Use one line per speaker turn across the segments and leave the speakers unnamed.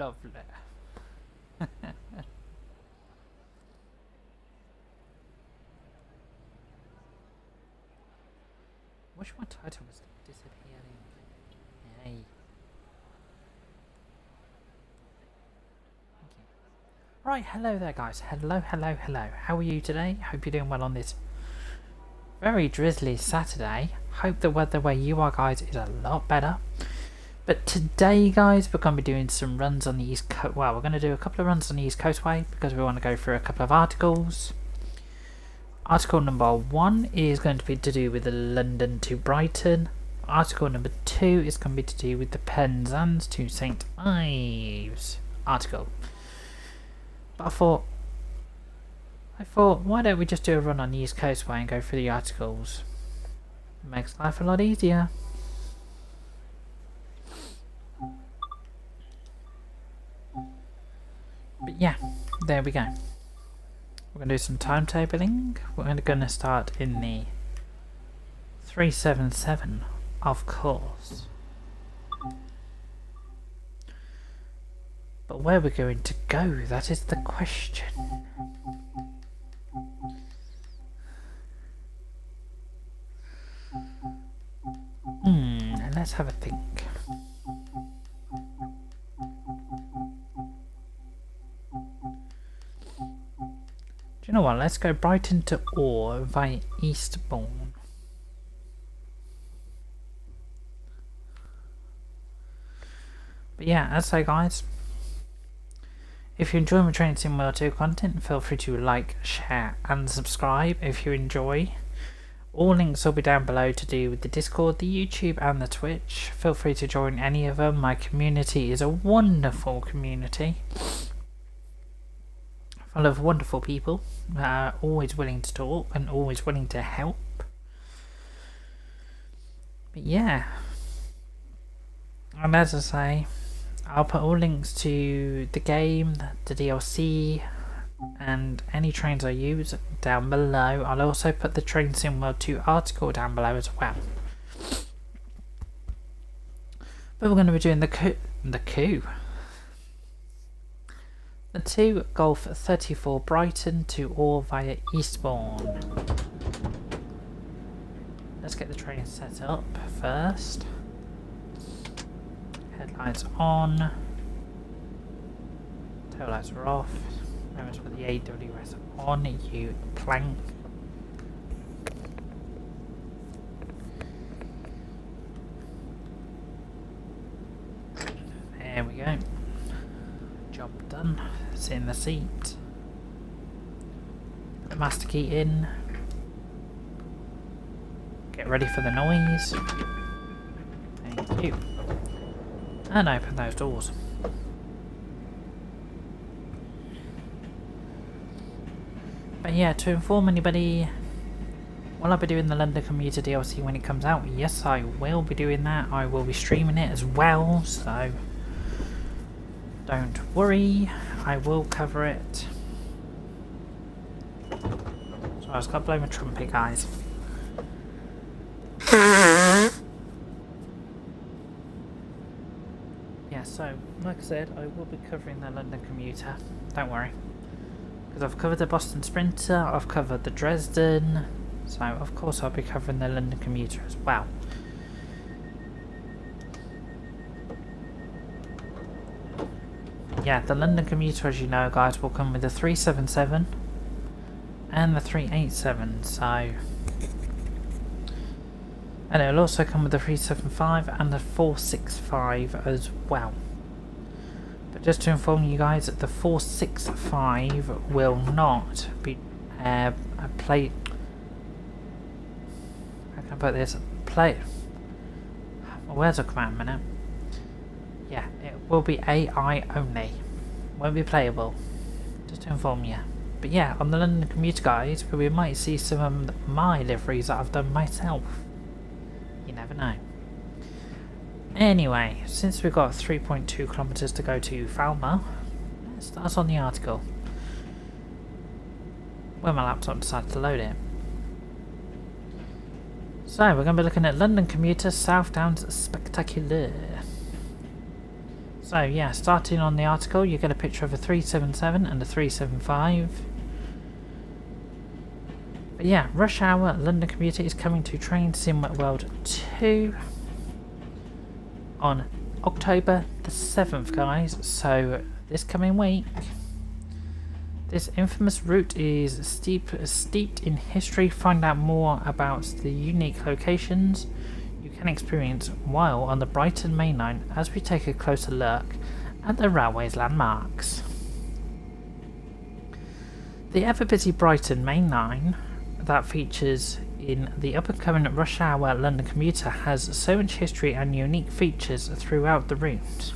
Lovely. Wish my title was disappearing. Yay. Thank you. Right, hello there guys. Hello. How are you today? Hope you're doing well on this very drizzly Saturday. Hope the weather where you are guys is a lot better. But today guys, we're going to be doing some runs on the East Coast. Well, we're going to do a couple of runs on the East Coastway because we want to go through a couple of articles. Article number 1 is going to be to do with the London to Brighton. Article number 2 is going to be to do with the Penzance to St Ives article. But I thought, why don't we just do a run on the East Coastway and go through the articles? Makes life a lot easier. But yeah, there we go. We're going to do some timetabling. We're going to start in the 377, of course. But where we're going to go, that is the question. Let's have a think. You know what, let's go Brighton to Orr via Eastbourne. But yeah, as I say guys, if you enjoy my Train Simulator 2 content, feel free to like, share and subscribe if you enjoy. All links will be down below to do with the Discord, the YouTube and the Twitch. Feel free to join any of them. My community is a wonderful community. Full of wonderful people, always willing to talk and always willing to help. But yeah, and as I say, I'll put all links to the game, the DLC, and any trains I use down below. I'll also put the Train Sim World 2 article down below as well. But we're going to be doing the 2 Golf 34 Brighton to Orr via Eastbourne. Let's get the train set up first. Headlights on. Tail lights are off. Remember to put the AWS on, you plank. There we go. Job done. Sit in the seat. Put the master key in. Get ready for the noise. Thank you. And open those doors. But yeah, to inform anybody, will I be doing the London Commuter DLC when it comes out? Yes, I will be doing that. I will be streaming it as well, so don't worry, I will cover it. So I just got to blow my trumpet, guys. Yeah, so like I said, I will be covering the London Commuter. Don't worry, because I've covered the Boston Sprinter, I've covered the Dresden, so of course I'll be covering the London Commuter as well. Yeah, the London Commuter, as you know guys, will come with the 377 and the 387, so, and it'll also come with the 375 and the 465 as well. But just to inform you guys, that the 465 will not be a plate. How can I put this? Plate. My words will come out in a minute. Yeah, it will be AI only. Won't be playable. Just to inform you. But yeah, on the London Commuter guys, we might see some of my liveries that I've done myself. You never know. Anyway, since we've got 3.2 kilometers to go to Falmouth, let's start on the article. When my laptop decided to load it. So, we're going to be looking at London Commuter South Downs Spectacular. So yeah, starting on the article, you get a picture of a 377 and a 375. But yeah, Rush Hour London Commuter is coming to Train Sim World 2 on October the 7th, guys. So this coming week. This infamous route is steeped in history. Find out more about the unique locations you can experience while on the Brighton Main Line as we take a closer look at the railway's landmarks. The ever-busy Brighton Main Line that features in the up-and-coming Rush Hour London Commuter has so much history and unique features throughout the route.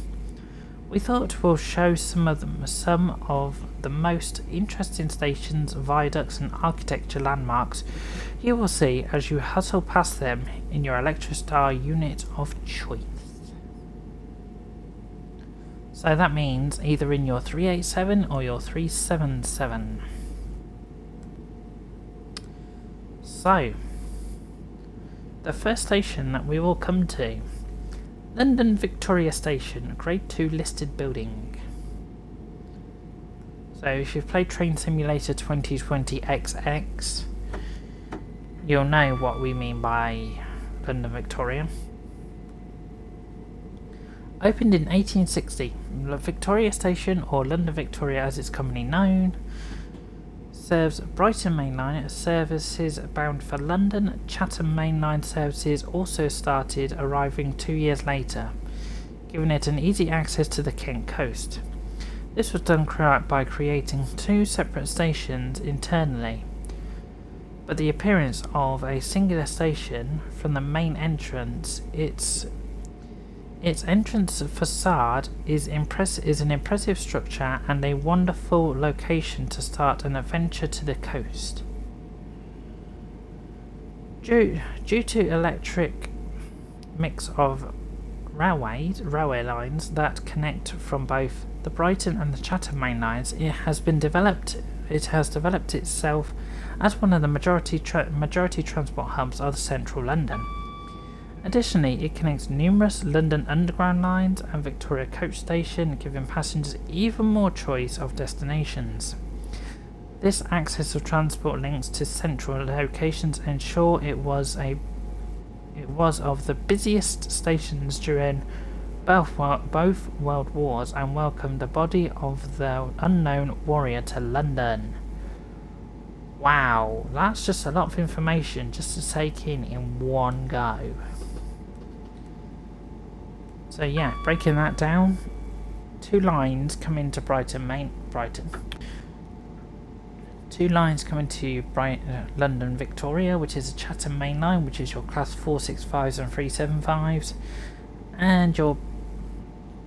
We thought we'll show some of the most interesting stations, viaducts and architecture landmarks you will see as you hustle past them in your Electrostar unit of choice. So that means either in your 387 or your 377. So, the first station that we will come to, London Victoria Station, Grade 2 listed building. So if you've played Train Simulator 2020 XX, you'll know what we mean by London Victoria. Opened in 1860, Victoria Station, or London Victoria as it's commonly known, serves Brighton Main Line services bound for London. Chatham Main Line services also started, arriving 2 years later, giving it an easy access to the Kent coast. This was done by creating two separate stations internally, but the appearance of a singular station from the main entrance, its entrance facade is an impressive structure and a wonderful location to start an adventure to the coast. Due to electric mix of railway lines that connect from both the Brighton and the Chatham main lines, it has developed itself as one of the majority transport hubs of central London. Additionally, it connects numerous London Underground lines and Victoria Coach Station, giving passengers even more choice of destinations. This access of transport links to central locations ensure it was of the busiest stations during both World Wars and welcomed the body of the unknown warrior to London. Wow, that's just a lot of information just to take in one go. So yeah, breaking that down, two lines come into Brighton. Two lines come into London Victoria, which is a Chatham Main Line, which is your class 465s and 375s, and your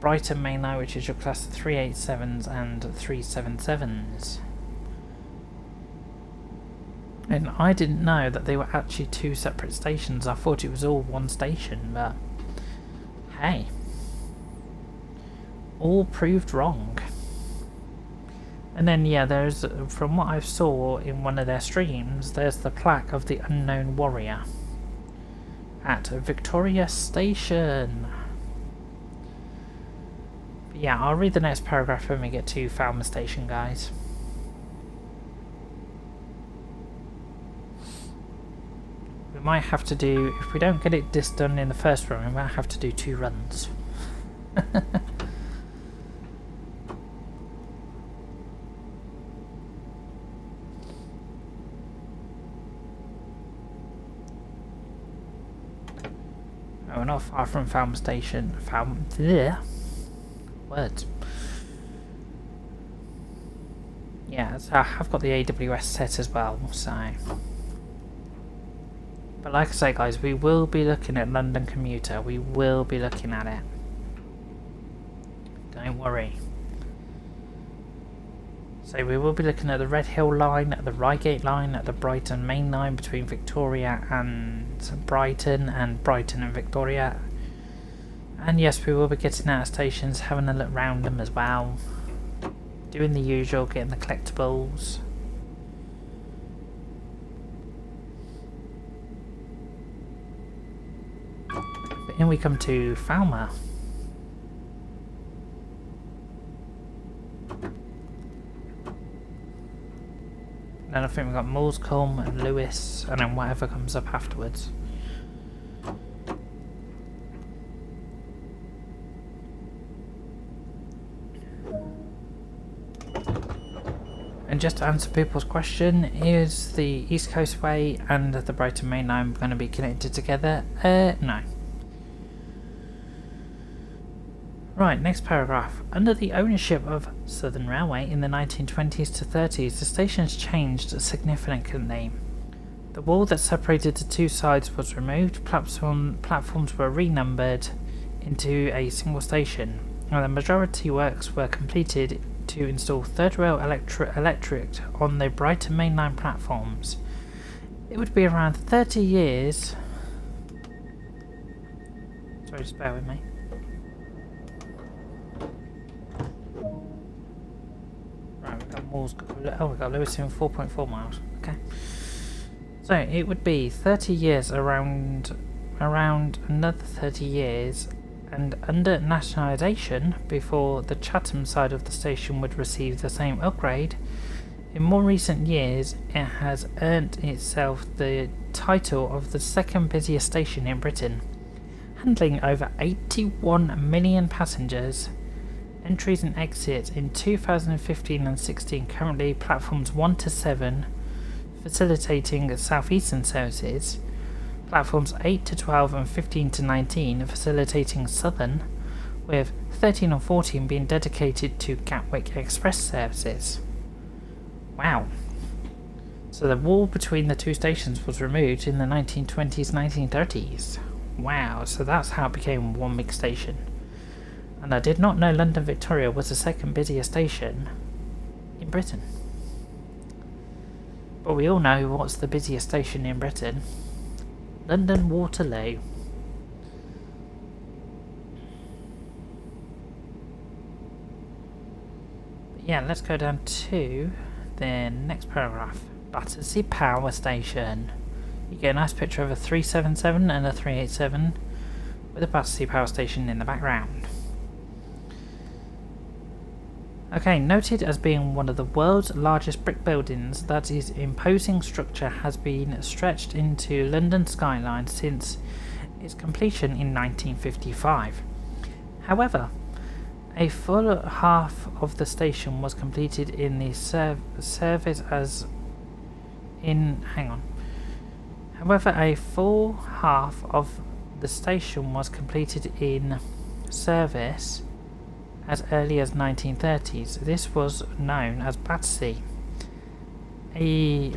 Brighton Main Line, which is your class 387s and 377s. And I didn't know that they were actually two separate stations. I thought it was all one station, but hey, all proved wrong. And then yeah, there's, from what I saw in one of their streams, there's the plaque of the unknown warrior at Victoria Station. But yeah, I'll read the next paragraph when we get to Falmouth Station, guys. We might have to do, if we don't get this done in the first run, we might have to do 2 runs. We're not far from Falmouth Station. Words. Yeah, so I have got the AWS set as well, so. But like I say, guys, we will be looking at London Commuter. We will be looking at it. Don't worry. So we will be looking at the Red Hill line, the Reigate line, the Brighton Main Line between Victoria and Brighton and Victoria. And yes, we will be getting out of stations, having a look round them as well. Doing the usual, getting the collectibles. But then we come to Falmouth. then I think we've got Moulsecoombe and Lewis, and then whatever comes up afterwards. And just to answer people's question, is the East Coastway and the Brighton Main Line going to be connected together? No. Right, next paragraph. Under the ownership of Southern Railway in the 1920s to 30s, the stations changed significantly. The wall that separated the two sides was removed, platforms were renumbered into a single station, and the majority works were completed to install third rail electric on the Brighton Main Line platforms. It would be around 30 years... Sorry, just bear with me. Right, we've got Moore's... Oh, we've got Lewis in 4.4 miles. Okay. So, it would be 30 years around another 30 years, and under nationalisation, before the Chatham side of the station would receive the same upgrade, in more recent years it has earned itself the title of the second busiest station in Britain, handling over 81 million passengers. Entries and exits in 2015 and 16, currently platforms 1 to 7, facilitating southeastern services, platforms 8 to 12 and 15 to 19 facilitating southern, with 13 and 14 being dedicated to Gatwick Express services. Wow. So the wall between the two stations was removed in the 1920s, 1930s. Wow, so that's how it became one big station. And I did not know London Victoria was the second busiest station in Britain. But we all know what's the busiest station in Britain. London Waterloo. But yeah, let's go down to the next paragraph. Battersea Power Station. You get a nice picture of a 377 and a 387 with a Battersea Power Station in the background. Okay, noted as being one of the world's largest brick buildings, that its imposing structure has been stretched into London skyline since its completion in 1955. However, a full half of the station was completed in the service as in... hang on. However, a full half of the station was completed in service as early as 1930s. This was known as Battersea A,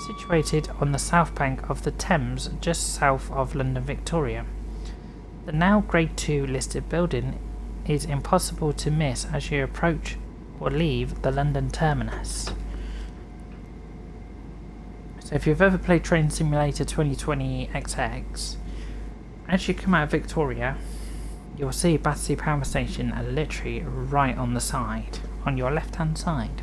situated on the south bank of the Thames just south of London Victoria. The now Grade 2 listed building is impossible to miss as you approach or leave the London terminus. So if you've ever played Train Simulator 2020 XX, as you come out of Victoria, you'll see Battersea Power Station literally right on the side, on your left hand side.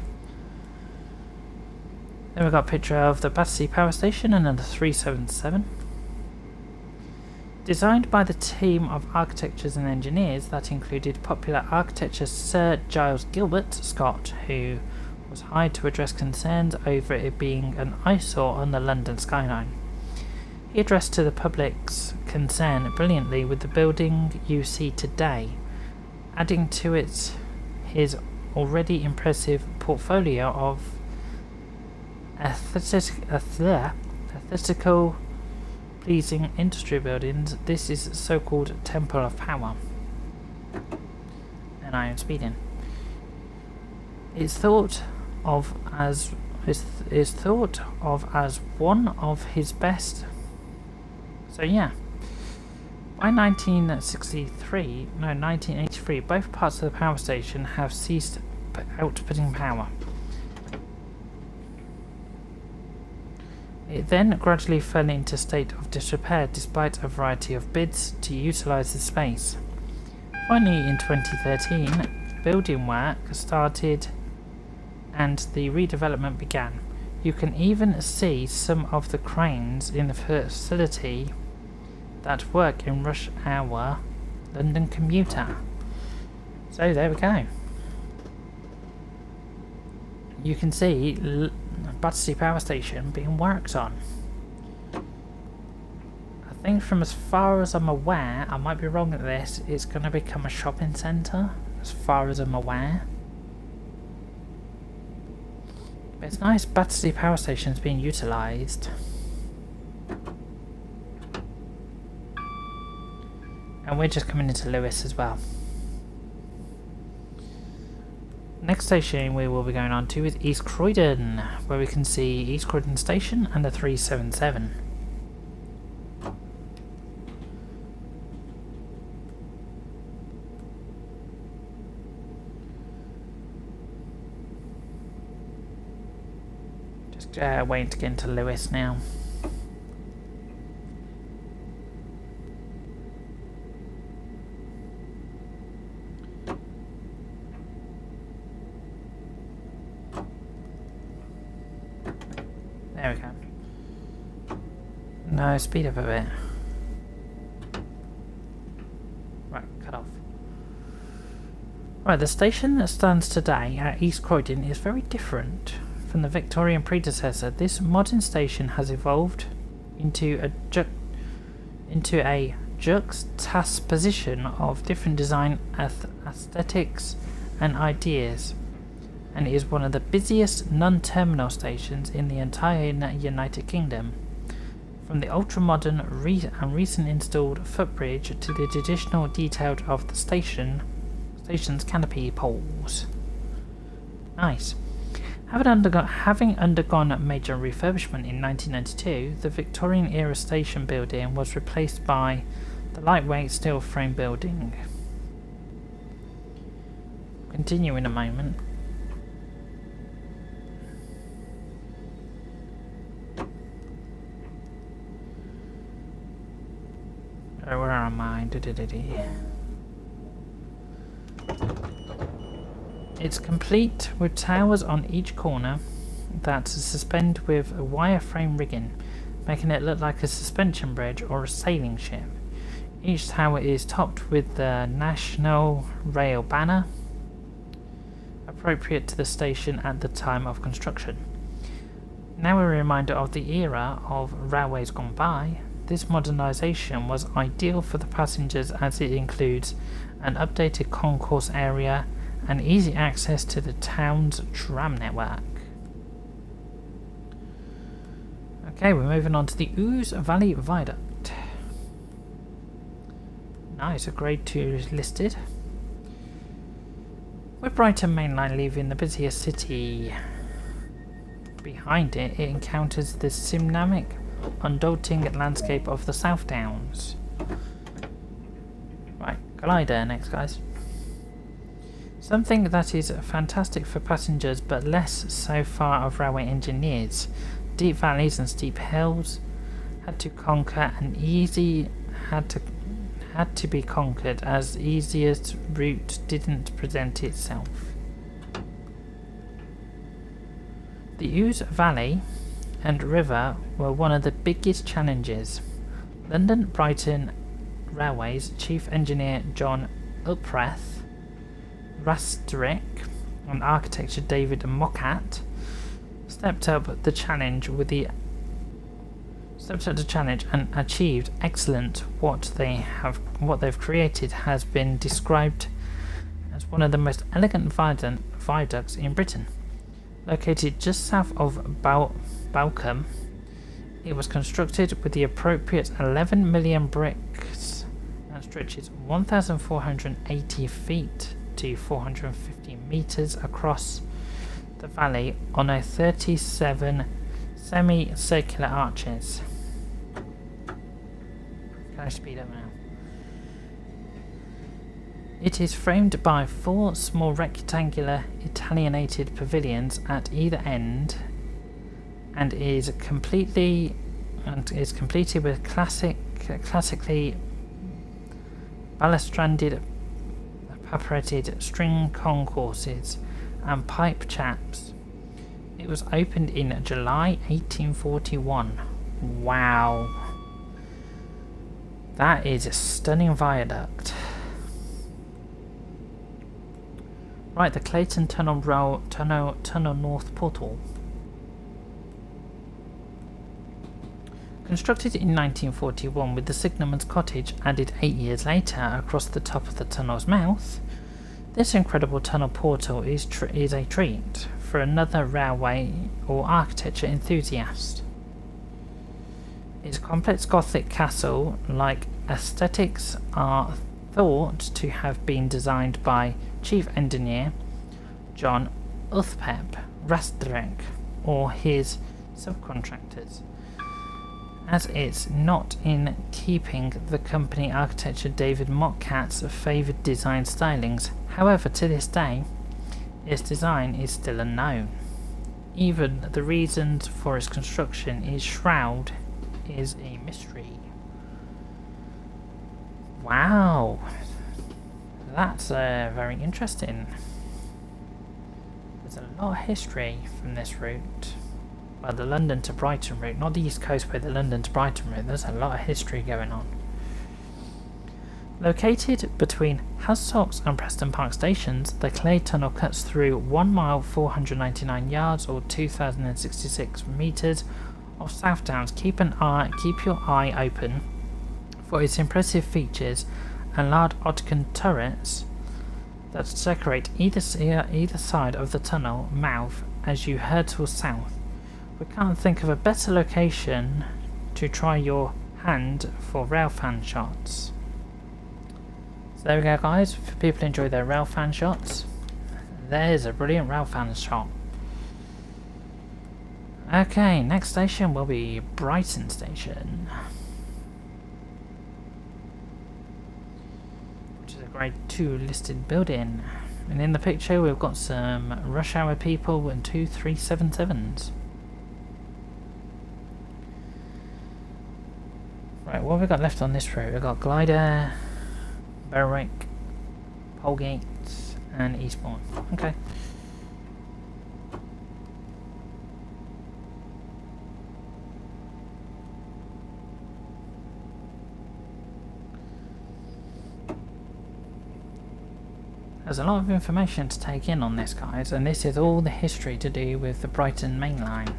Then we've got a picture of the Battersea Power Station and another 377. Designed by the team of architects and engineers that included popular architecture Sir Giles Gilbert Scott, who was hired to address concerns over it being an eyesore on the London skyline. He addressed to the public's concern brilliantly with the building you see today, adding to it his already impressive portfolio of aesthetical pleasing industry buildings. This is so-called Temple of Power. And I am speeding. It's thought of as one of his best. So yeah, by 1983, both parts of the power station have ceased outputting power. It then gradually fell into a state of disrepair despite a variety of bids to utilise the space. Finally, in 2013, building work started and the redevelopment began. You can even see some of the cranes in the facility that work in rush hour London Commuter. So there we go. You can see Battersea Power Station being worked on. I think from as far as I'm aware, I might be wrong at this, it's going to become a shopping centre, as far as I'm aware. But it's nice Battersea Power Station's being utilised. And we're just coming into Lewis as well. Next station we will be going on to is East Croydon, where we can see East Croydon Station and the 377. Just waiting to get into Lewis now. There we go. No, speed up a bit. Right, cut off. Right, the station that stands today at East Croydon is very different from the Victorian predecessor. This modern station has evolved into a juxtaposition of different design aesthetics and ideas, and is one of the busiest non-terminal stations in the entire United Kingdom. From the ultra-modern and recent installed footbridge to the traditional detail of the station's canopy poles. Nice. Having undergone major refurbishment in 1992, the Victorian-era station building was replaced by the lightweight steel frame building. Continue in a moment. Where am I? It's complete with towers on each corner that suspend with a wireframe rigging, making it look like a suspension bridge or a sailing ship. Each tower is topped with the National Rail banner, appropriate to the station at the time of construction. Now a reminder of the era of railways gone by, this modernisation was ideal for the passengers as it includes an updated concourse area and easy access to the town's tram network. Okay, we're moving on to the Ouse Valley Viaduct. Nice, a grade 2 is listed. With Brighton Main Line leaving the busiest city behind it, it encounters the dynamic, undaunting landscape of the South Downs. Right, glider next, guys. Something that is fantastic for passengers but less so far of railway engineers. Deep valleys and steep hills had to be conquered as the easiest route didn't present itself. The Ouse Valley and River were one of the biggest challenges. London Brighton Railways Chief Engineer John Upreth Rasterick and architect David Mocat stepped up to the challenge and achieved excellent. What they've created has been described as one of the most elegant viaducts in Britain. Located just south of Balcombe, it was constructed with the appropriate 11 million bricks and stretches 1,480 feet to 450 metres across the valley on a 37 semi-circular arches. Can I speed up now? It is framed by 4 small rectangular Italianated pavilions at either end and is completed with classically balustraded paperated string concourses and pipe chaps. It was opened in July 1841. Wow. That is a stunning viaduct. Right, the Clayton Tunnel North Portal. Constructed in 1941 with the signalman's cottage added 8 years later across the top of the tunnel's mouth, this incredible tunnel portal is a treat for another railway or architecture enthusiast. Its complex Gothic castle-like aesthetics are thought to have been designed by Chief Engineer John Uthpep Rastrek or his subcontractors, as it's not in keeping the company architecture David Mottcat's favoured design stylings. However, to this day, its design is still unknown. Even the reasons for its construction is a mystery. Wow, that's very interesting. There's a lot of history from this route. Well, the London to Brighton route, not the East Coastway, the London to Brighton route. There's a lot of history going on. Located between Hassox and Preston Park stations, the Clay Tunnel cuts through 1 mile 499 yards or 2,066 metres of South Downs. Keep your eye open for its impressive features and large octagon turrets that decorate either side of the tunnel mouth as you hurtle south. We can't think of a better location to try your hand for railfan shots. So there we go, guys. For people who enjoy their railfan shots, there's a brilliant railfan shot. Okay, next station will be Brighton Station, which is a grade 2 listed building. And in the picture we've got some rush hour people and 2 377s. Right, what have we got left on this route? We've got Glider, Berwick, Polegate, and Eastbourne. Okay. There's a lot of information to take in on this, guys, and this is all the history to do with the Brighton Main Line.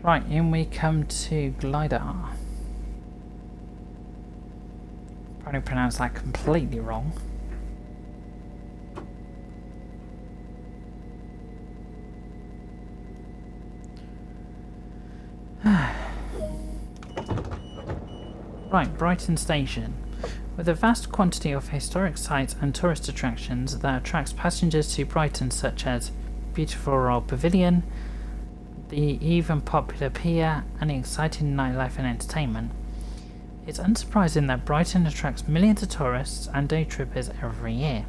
Right, in we come to Glider. Probably pronounced that completely wrong. Right, Brighton Station. With a vast quantity of historic sites and tourist attractions that attracts passengers to Brighton, such as beautiful Royal Pavilion, the even popular pier, and exciting nightlife and entertainment, it's unsurprising that Brighton attracts millions of tourists and day trippers every year.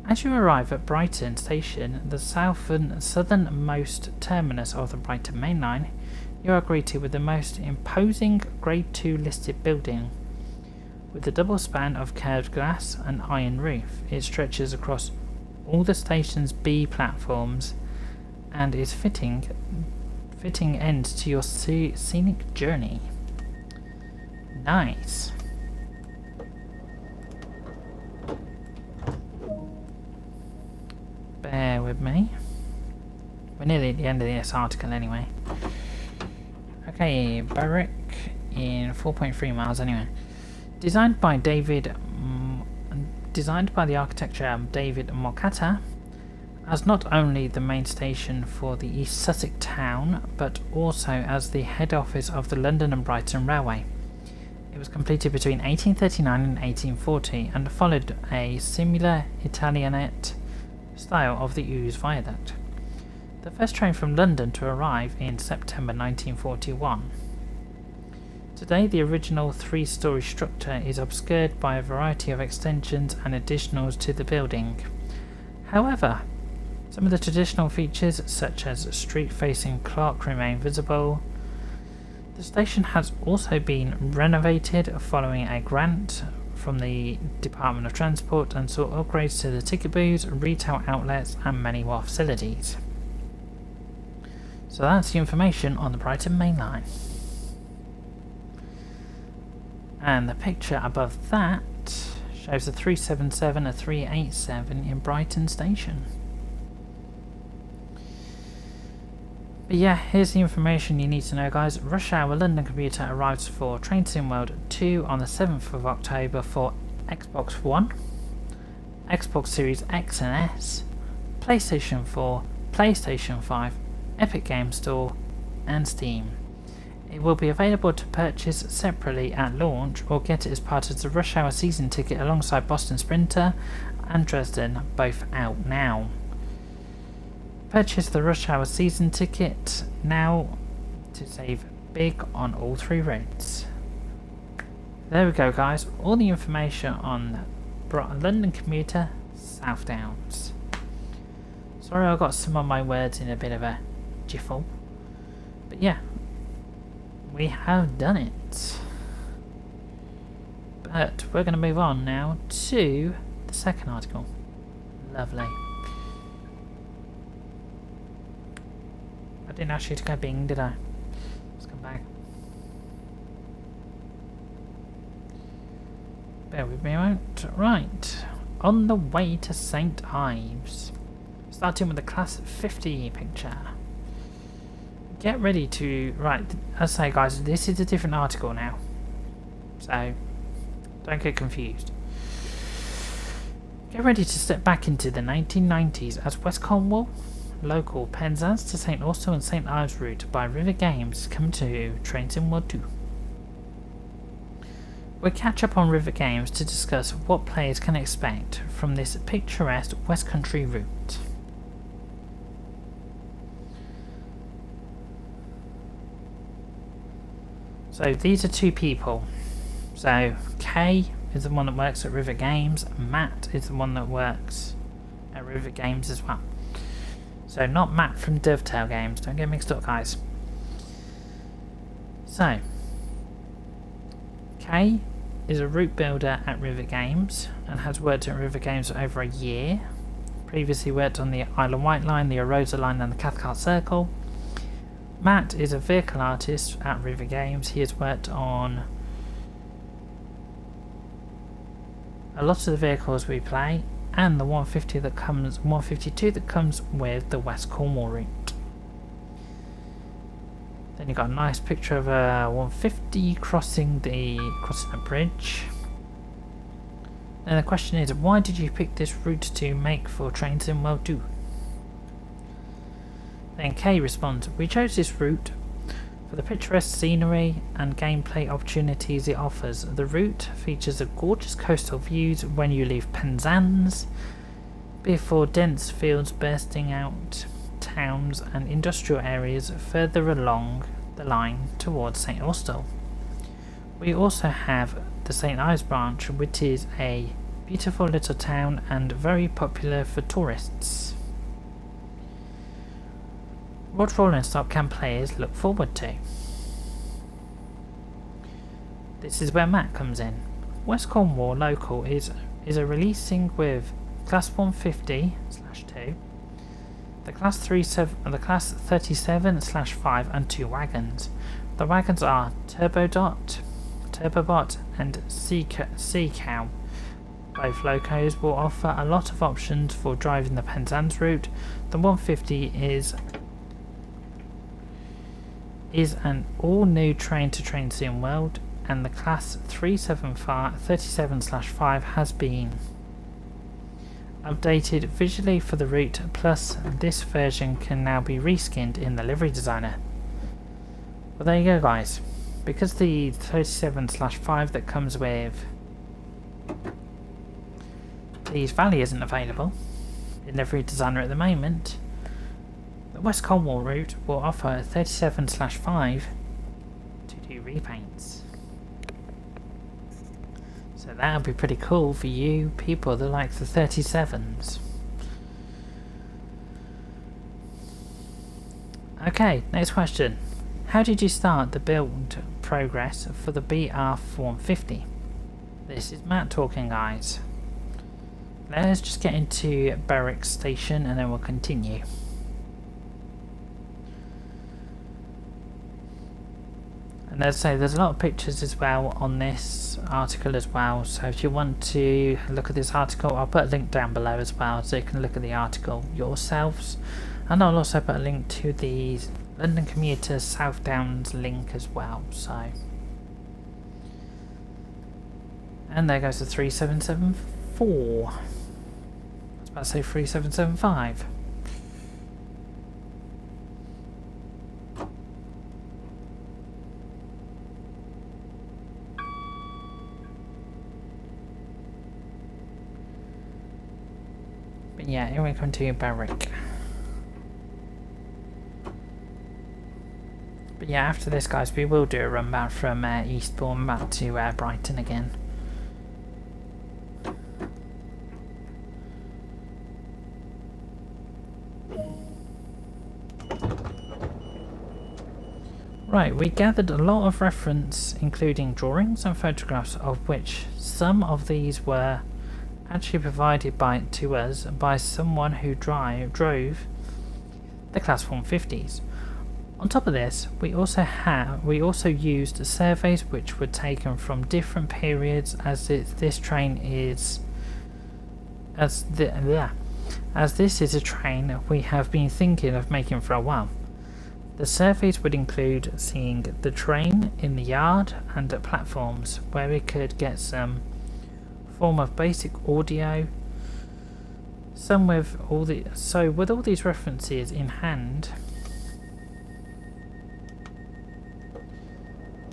As you arrive at Brighton Station, the southernmost terminus of the Brighton Main Line, you are greeted with the most imposing Grade 2 listed building. With a double span of curved glass and iron roof, it stretches across all the station's B platforms and is fitting end to your scenic journey. Nice. Bear with me. We're nearly at the end of this article anyway. Okay, Berwick in 4.3 miles anyway. Designed by the architecture David Mottcat, as not only the main station for the East Sussex town, but also as the head office of the London and Brighton Railway. It was completed between 1839 and 1840 and followed a similar Italianate style of the IVES viaduct. The first train from London to arrive in September 1941. Today, the original three-storey structure is obscured by a variety of extensions and additionals to the building. However, some of the traditional features, such as a street-facing clock, remain visible. The station has also been renovated following a grant from the Department of Transport and saw upgrades to the ticket booths, retail outlets and many more facilities. So that's the information on the Brighton main line. And the picture above that shows a 377, a 387 in Brighton Station. But yeah, here's the information you need to know, guys. Rush Hour London Commuter arrives for Train Sim World 2 on the 7th of October for Xbox One, Xbox Series X and S, PlayStation 4, PlayStation 5, Epic Games Store and Steam. It will be available to purchase separately at launch or get it as part of the Rush Hour season ticket alongside Boston Sprinter and Dresden, both out now. Purchase the Rush Hour season ticket now to save big on all 3 routes. There we go, guys, all the information on London Commuter South Downs. Sorry I got some of my words in a bit of a jiffle, but yeah, we have done it. But we're going to move on now to the second article. Lovely. I didn't ask you to go bing, did I? Let's come back. Bear with me a moment. Right. On the way to St. Ives. Starting with the Class 50 picture. Get ready to... Right, as I say, guys, this is a different article now. So, don't get confused. Get ready to step back into the 1990s as West Cornwall local Penzance to St. Austell and St. Ives route by River Games come to Train Sim World 2. We'll catch up on River Games to discuss what players can expect from this picturesque West Country route. So these are 2 people. So Kay is the one that works at River Games, Matt is the one that works at River Games as well. So not Matt from Dovetail Games, don't get mixed up, guys. So Kay is a route builder at River Games and has worked at River Games for over a year. Previously worked on the Isle of Wight line, the Arosa line and the Cathcart Circle. Matt is a vehicle artist at River Games. He has worked on a lot of the vehicles we play and the 152 that comes with the West Cornwall route. Then you've got a nice picture of a 150 crossing a bridge. And the question is, why did you pick this route to make for Train Sim World 2? Then Kay responds, we chose this route for the picturesque scenery and gameplay opportunities it offers. The route features a gorgeous coastal views when you leave Penzance, before dense fields bursting out towns and industrial areas further along the line towards St. Austell. We also have the St. Ives branch, which is a beautiful little town and very popular for tourists. What rolling stock can players look forward to? This is where Matt comes in. West Cornwall local is releasing with Class 150/2, the Class 37/5 and 2 wagons. The wagons are Turbobot and Sea Cow. Both locos will offer a lot of options for driving the Penzance route. The 150 is an all-new train to Train Sim World, and the Class 37/5 has been updated visually for the route, plus this version can now be reskinned in the livery designer. Well, there you go, guys. Because the 37/5 that comes with Tees Valley isn't available in livery designer at the moment, the West Cornwall route will offer 37/5 to do repaints. So that'll be pretty cool for you people that like the 37s. Okay, next question. How did you start the build progress for the BR150? This is Matt talking, guys. Let's just get into Brighton Station and then we'll continue. And as I say, there's a lot of pictures as well on this article as well, so if you want to look at this article, I'll put a link down below as well so you can look at the article yourselves, and I'll also put a link to the London Commuter South Downs link as well. So, and there goes the 3774. I was about to say 3775. But yeah, here we come to Berwick. But yeah, after this, guys, we will do a run back from Eastbourne back to Brighton again. Right, we gathered a lot of reference, including drawings and photographs, of which some of these were actually provided to us by someone who drove the Class 150s. On top of this, we also used surveys which were taken from different periods, as this is a train we have been thinking of making for a while. The surveys would include seeing the train in the yard and at platforms where we could get some form of basic audio. With all these references in hand,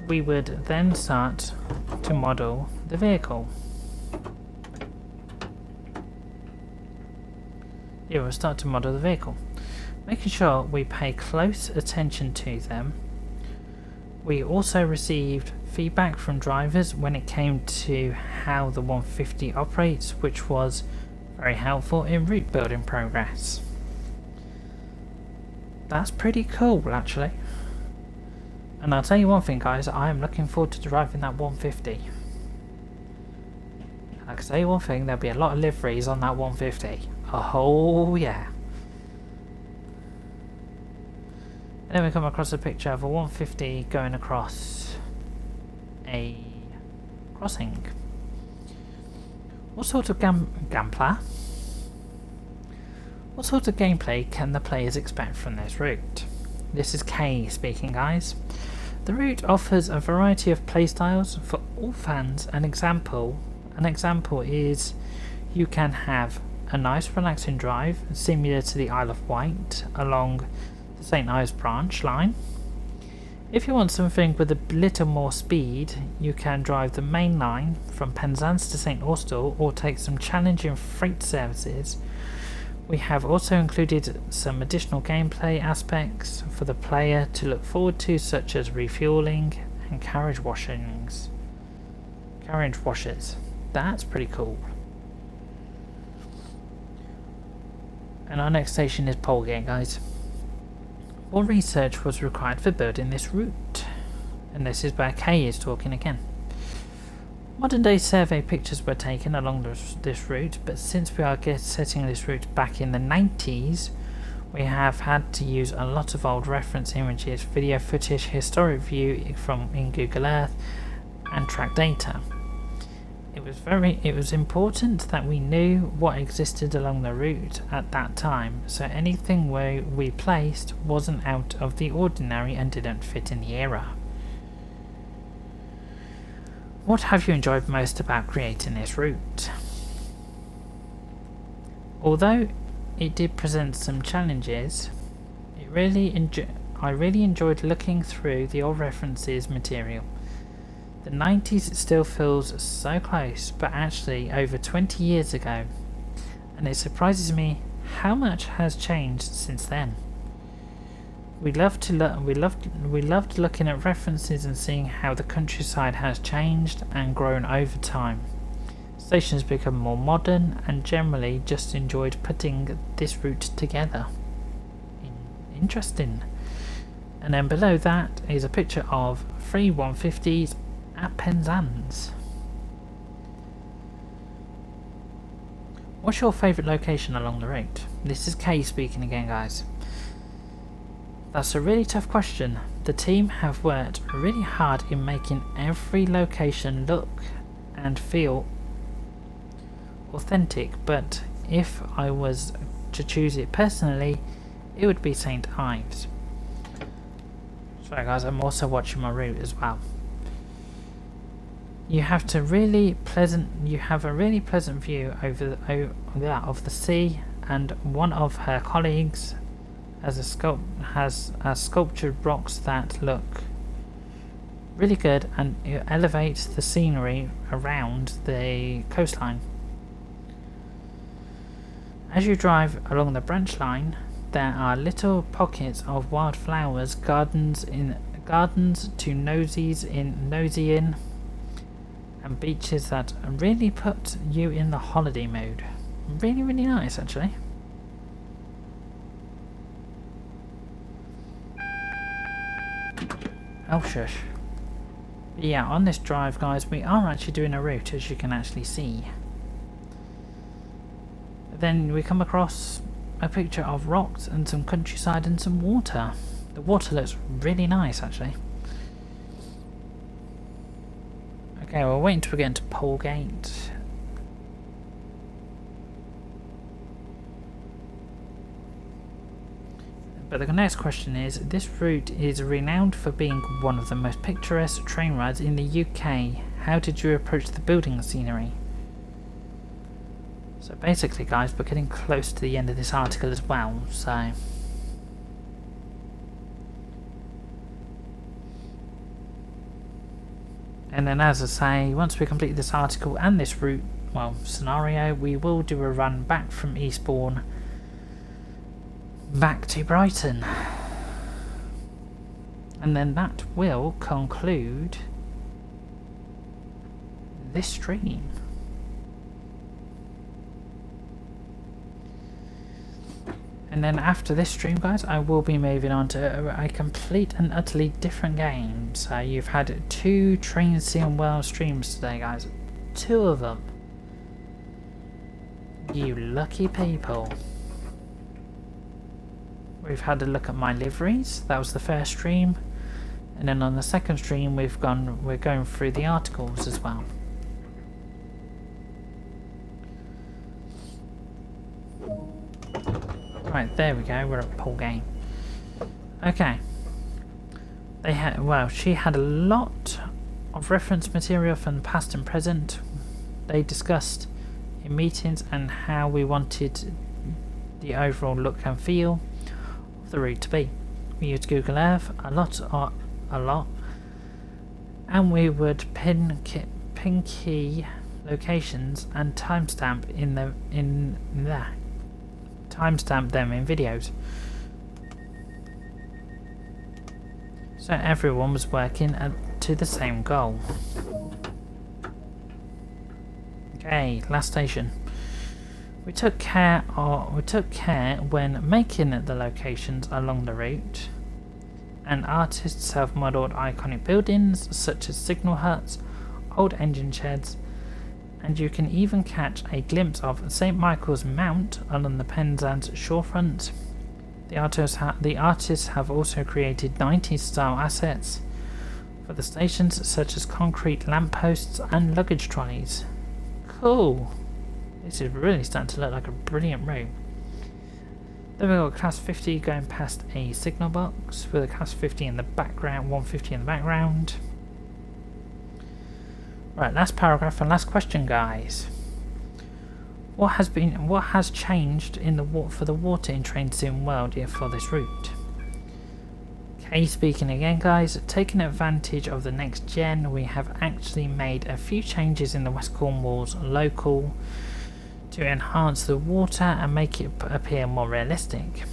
we would then start to model the vehicle. Yeah, we'll start to model the vehicle, making sure we pay close attention to them. We also received feedback from drivers when it came to how the 150 operates, which was very helpful in route building progress. That's pretty cool, actually. And I'll tell you one thing, guys, I am looking forward to driving that 150. And I can tell you one thing, there'll be a lot of liveries on that 150. Oh yeah. And then we come across a picture of a 150 going across a crossing. What sort of What sort of gameplay can the players expect from this route? This is Kay speaking, guys. The route offers a variety of playstyles for all fans. An example is you can have a nice relaxing drive similar to the Isle of Wight along the St Ives branch line. If you want something with a little more speed, you can drive the main line from Penzance to St Austell or take some challenging freight services. We have also included some additional gameplay aspects for the player to look forward to, such as refueling and carriage washers. That's pretty cool. And our next station is Polegate, guys. More research was required for building this route, and this is where Kay is talking again. Modern day survey pictures were taken along this route, but since we are setting this route back in the 90s, we have had to use a lot of old reference images, video footage, historic view in Google Earth, and track data. It was important that we knew what existed along the route at that time, so anything we placed wasn't out of the ordinary and didn't fit in the era. What have you enjoyed most about creating this route? Although it did present some challenges, I really enjoyed looking through the old references material. The 90s still feels so close, but actually over 20 years ago, and it surprises me how much has changed since then. We loved looking at references and seeing how the countryside has changed and grown over time. Stations become more modern, and generally just enjoyed putting this route together. Interesting. And then below that is a picture of 3 150s at Penzance. What's your favourite location along the route? This is Kay speaking again, guys. That's a really tough question, The team have worked really hard in making every location look and feel authentic, but if I was to choose it personally, it would be St. Ives. Sorry guys, I'm also watching my route as well. You have a really pleasant view of the sea, and one of her colleagues has sculptured rocks that look really good, and it elevates the scenery around the coastline. As you drive along the branch line, there are little pockets of wildflowers, gardens to nosy in, and beaches that really put you in the holiday mood. Really, really nice actually. Oh shush. But yeah, on this drive guys, we are actually doing a route, as you can actually see. Then we come across a picture of rocks and some countryside and some water. The water looks really nice actually. Okay, we're waiting till we get into Polegate. But the next question is, this route is renowned for being one of the most picturesque train rides in the UK. How did you approach the building scenery? So basically guys, we're getting close to the end of this article as well, so... And then as I say, once we complete this article and this route, well, scenario, we will do a run back from Eastbourne back to Brighton. And then that will conclude this stream. And then after this stream guys, I will be moving on to a complete and utterly different game. So you've had 2 Train Sim World streams today guys. 2 of them. You lucky people. We've had a look at my liveries. That was the first stream. And then on the second stream we're going through the articles as well. Right, there we go, we're at Polegate. Okay. She had a lot of reference material from the past and present. They discussed in meetings and how we wanted the overall look and feel of the route to be. We used Google Earth a lot, and we would pin key locations and timestamp timestamp them in videos, so everyone was working to the same goal. Okay, last station. We took care when making the locations along the route, and artists have modelled iconic buildings such as signal huts, old engine sheds, and you can even catch a glimpse of St. Michael's Mount along the Penzance shorefront. The artists have also created 90s style assets for the stations, such as concrete lampposts and luggage trolleys. Cool! This is really starting to look like a brilliant route. Then we've got Class 50 going past a signal box with a Class 50 in the background, 150 in the background. Right, last paragraph and last question, guys. What has changed for the water in Train Sim World for this route? Okay, speaking again, guys. Taking advantage of the next gen, we have actually made a few changes in the West Cornwall's local to enhance the water and make it appear more realistic.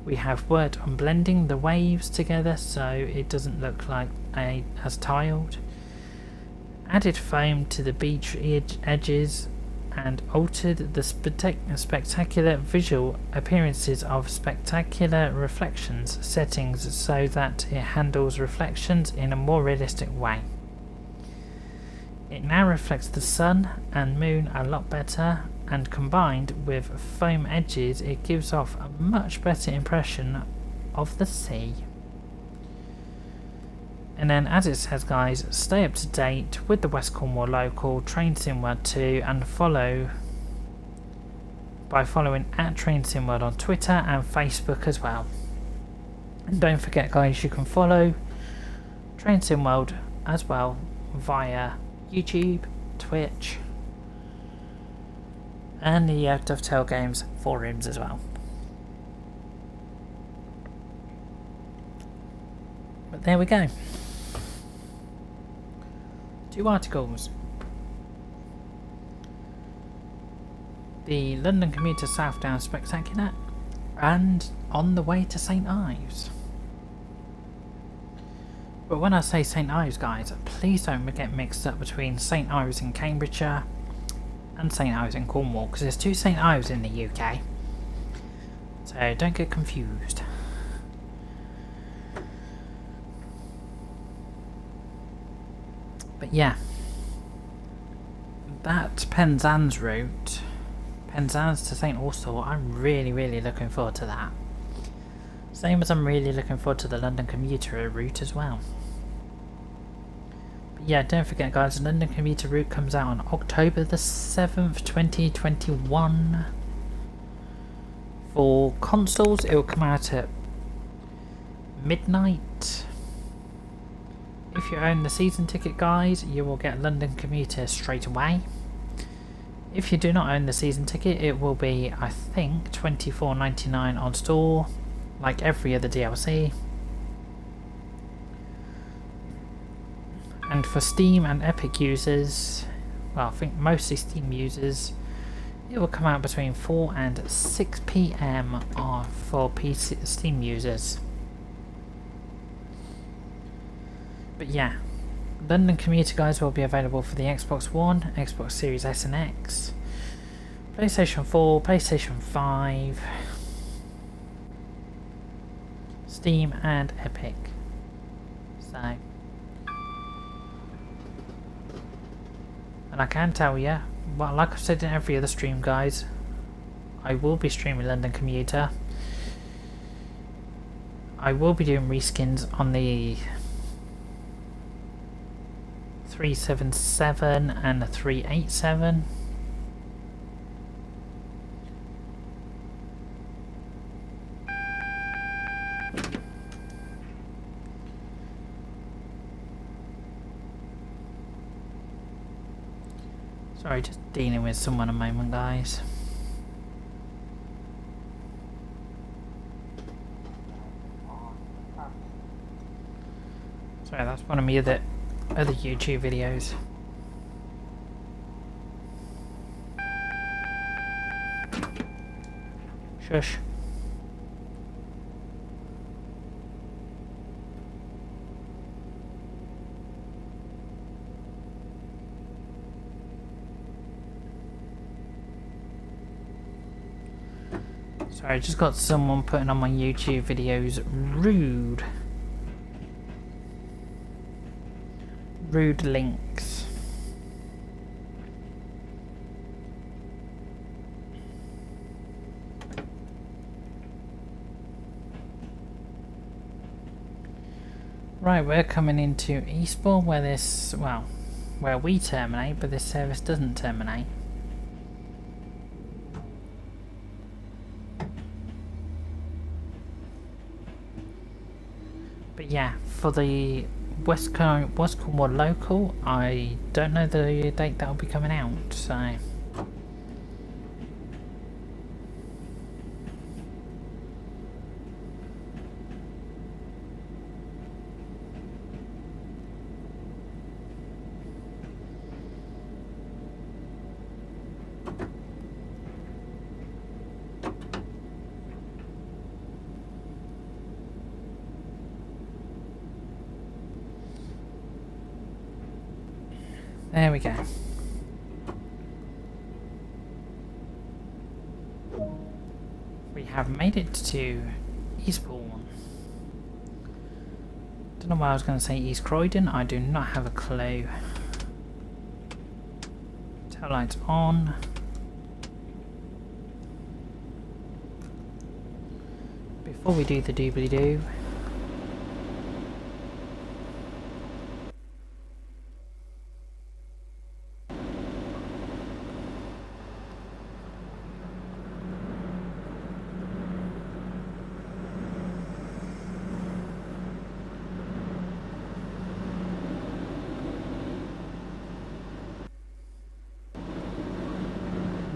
We have worked on blending the waves together so it doesn't look like as tiled. Added foam to the beach edges and altered the spectacular visual appearances of spectacular reflections settings so that it handles reflections in a more realistic way. It now reflects the sun and moon a lot better, and combined with foam edges it gives off a much better impression of the sea. And then, as it says, guys, stay up to date with the West Cornwall local Train Sim World 2 and follow by following at Train Sim World on Twitter and Facebook as well. And don't forget, guys, you can follow Train Sim World as well via YouTube, Twitch, and the Dovetail Games forums as well. But there we go. 2 articles. The London Commuter South Down Spectacular and On the Way to St Ives. But when I say St Ives, guys, please don't get mixed up between St Ives in Cambridgeshire and St Ives in Cornwall, because there's 2 St Ives in the UK. So don't get confused. But yeah, that Penzance route, Penzance to St Austell, I'm really looking forward to that. Same as I'm really looking forward to the London Commuter route as well. But yeah, don't forget, guys, the London Commuter route comes out on October the 7th, 2021. For consoles, it will come out at midnight. If you own the season ticket, guys, you will get London Commuter straight away. If you do not own the season ticket, it will be, I think, $24.99 on store, like every other DLC. And for Steam and Epic users, well, I think mostly Steam users, it will come out between 4 and 6 PM for PC Steam users. But yeah, London Commuter, guys, will be available for the Xbox One, Xbox Series S and X, PlayStation 4, PlayStation 5, Steam and Epic. So, and I can tell you, well, like I've said in every other stream, guys, I will be streaming London Commuter. I will be doing reskins on the 377 and the 387. Sorry, just dealing with someone a moment, guys. Sorry, that's one of my other YouTube videos. Shush. Sorry, I just got someone putting on my YouTube videos rude links. Right, we're coming into Eastbourne, where this, well, where we terminate, but this service doesn't terminate. But yeah, for the West Cornwall local, I don't know the date that will be coming out, so there we go. We have made it to Eastbourne. Don't know why I was going to say East Croydon. I do not have a clue. Tail lights on. Before we do the doobly-doo,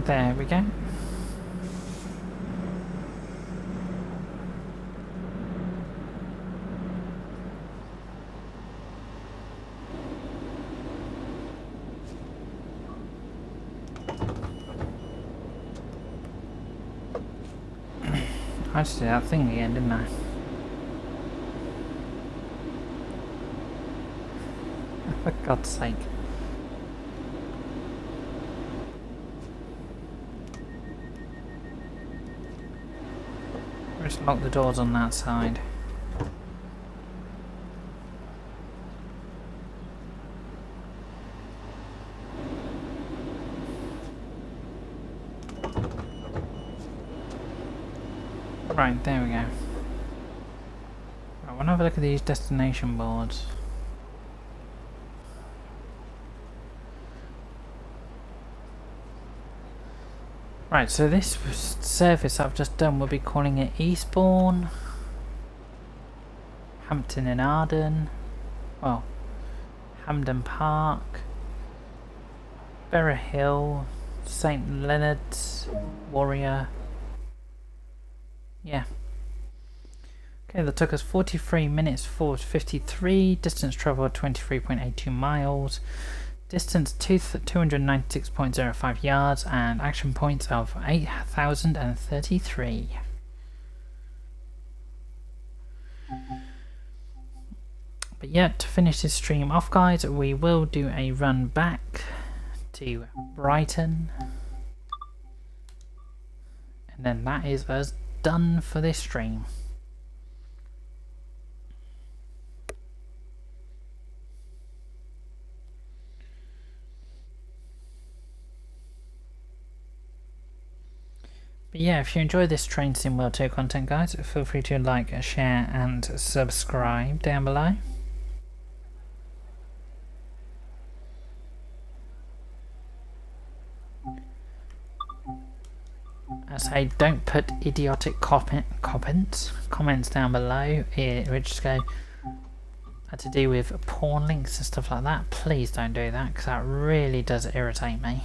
There we go. I just did that thing again, didn't I? For God's sake. Just lock the doors on that side. Right, there we go. Right, I want to have a look at these destination boards. Right, so this service I've just done, we'll be calling it Eastbourne, Hampton in Arden, well, Hampden Park, Berra Hill, St Leonard's, Warrior. Yeah. Okay, that took us 43 minutes forward 53, distance travelled 23.82 miles. Distance 296.05 yards and action points of 8,033. But yeah, to finish this stream off, guys, we will do a run back to Brighton. And then that is us done for this stream. But yeah, if you enjoy this Train Sim World 2 content, guys, feel free to like, share and subscribe down below. I say, don't put idiotic comments down below which go to do with porn links and stuff like that. Please don't do that, because that really does irritate me.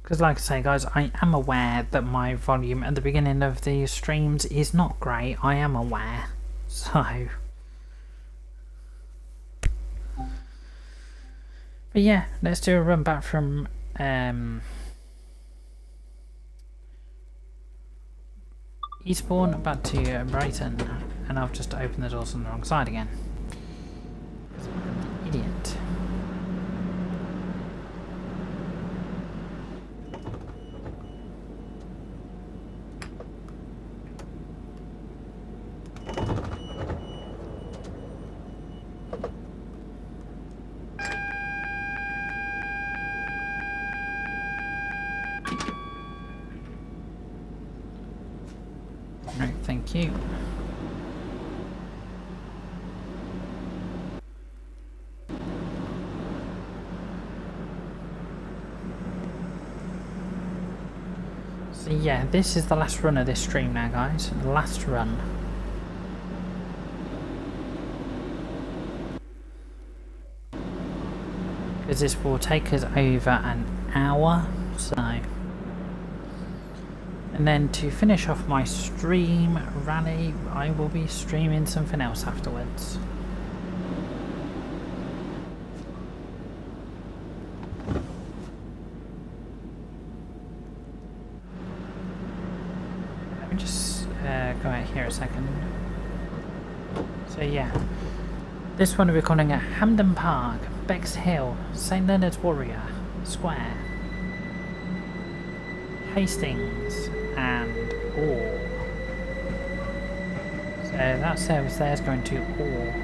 Because like I say, guys, I am aware that my volume at the beginning of these streams is not great. I am aware. So... But yeah, let's do a run back from Eastbourne back to Brighton. And I've just opened the doors on the wrong side again. I'm an idiot. Right, thank you. So yeah, this is the last run of this stream now, guys. The last run. Because this will take us over an hour, so... And then to finish off my stream rally, I will be streaming something else afterwards. Let me just go out here a second. So yeah, this one we'll be calling it Hampden Park, Bexhill, St Leonard's Warrior, Square, Hastings and Orr. So that service there is going to Orr.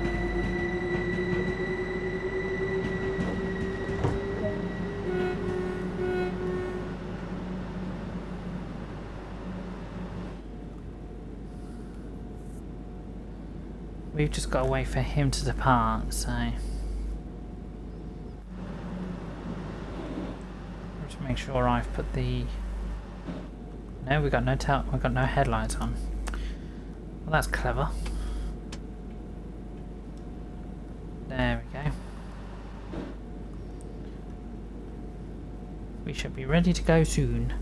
we've just got to wait for him to depart, so... Just make sure I've put the... No, we've got no headlights on. Well, that's clever. There we go. We should be ready to go soon.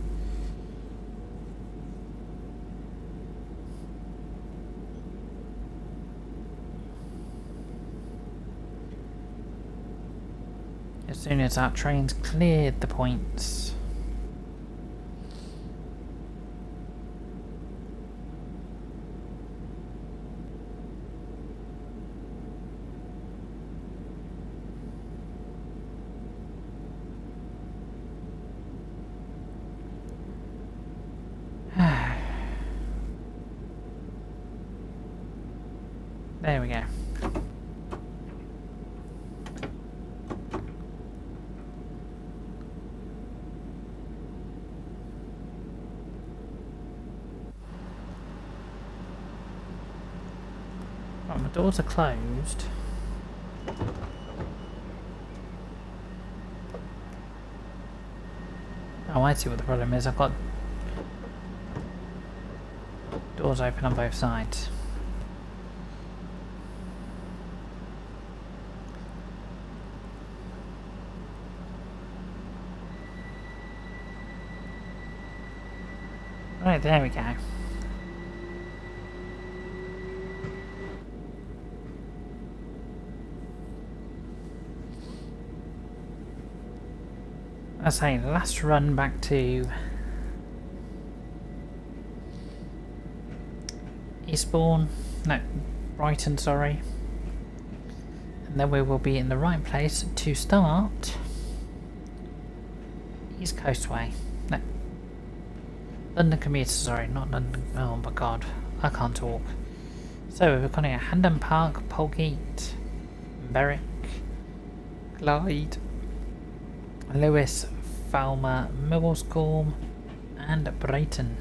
As soon as our train's cleared the points. There we go. Right, my doors are closed. Oh, I see what the problem is. I've got doors open on both sides. Right, there we go. I say, last run back to Eastbourne, no, Brighton, sorry. And then we will be in the right place to start East Coastway. No, London Commuter, sorry, not London, oh my god, I can't talk. So we're going to Hampden Park, Polegate, Berwick, Clyde, Lewis, Falmer, Millwall, and Brighton.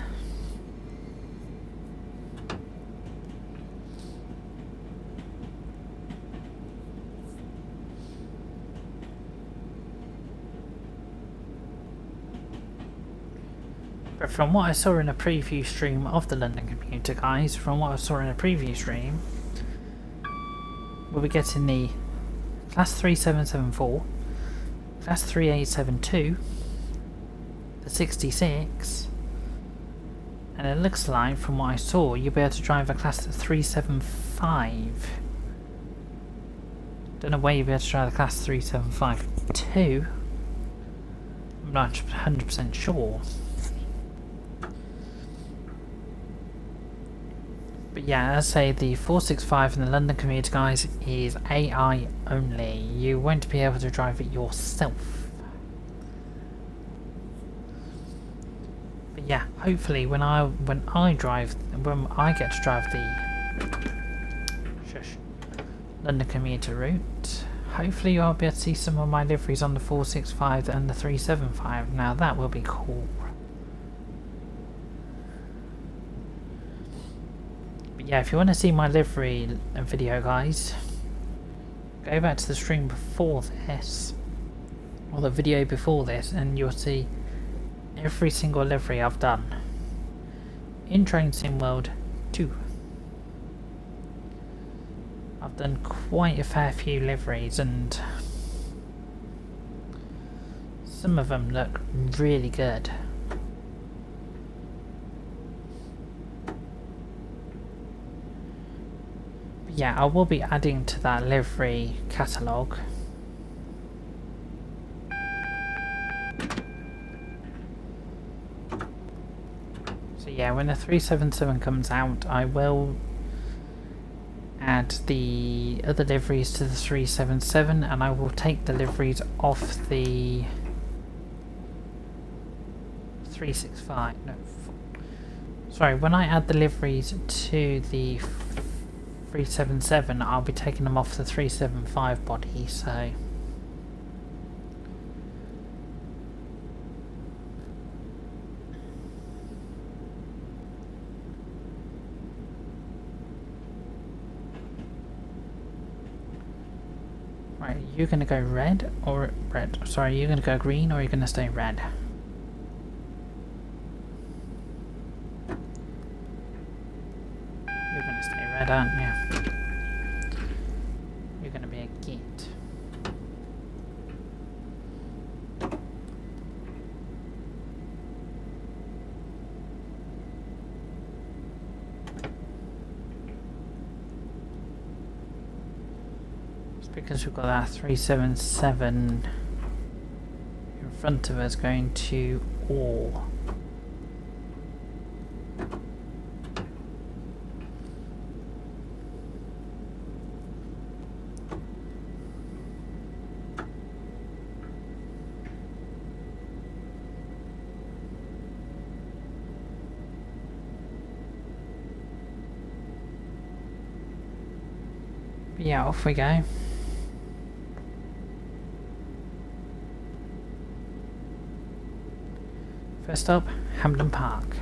But from what I saw in a preview stream of the London Commuter, guys, from what I saw in a preview stream, we'll be getting the Class 3774, Class 3872, the 66, and it looks like, from what I saw, you'll be able to drive a Class 375. Don't know where you'll be able to drive the Class 375 to. I'm not 100% sure. But yeah, as I say, the 465 in the London Commuter, guys, is AI only. You won't be able to drive it yourself. But yeah, hopefully when I get to drive the London Commuter route, hopefully I'll be able to see some of my liveries on the 465 and the 375. Now that will be cool. Yeah, if you want to see my livery video, guys, go back to the stream before this, or the video before this, and you'll see every single livery I've done in Train Sim World 2. I've done quite a fair few liveries, and some of them look really good. Yeah, I will be adding to that livery catalogue. So yeah, when the 377 comes out, I will add the other liveries to the 377, and I will take the liveries off the 365. No, sorry, when I add the liveries to the 377, I'll be taking them off the 375 body, so Right, you're gonna go red or red? Sorry, you're gonna go green or you're gonna stay red? You're gonna stay red, aren't you? You're gonna be a git. It's because we've got that 377 in front of us going to all. But yeah, off we go. First up, Hampden Park.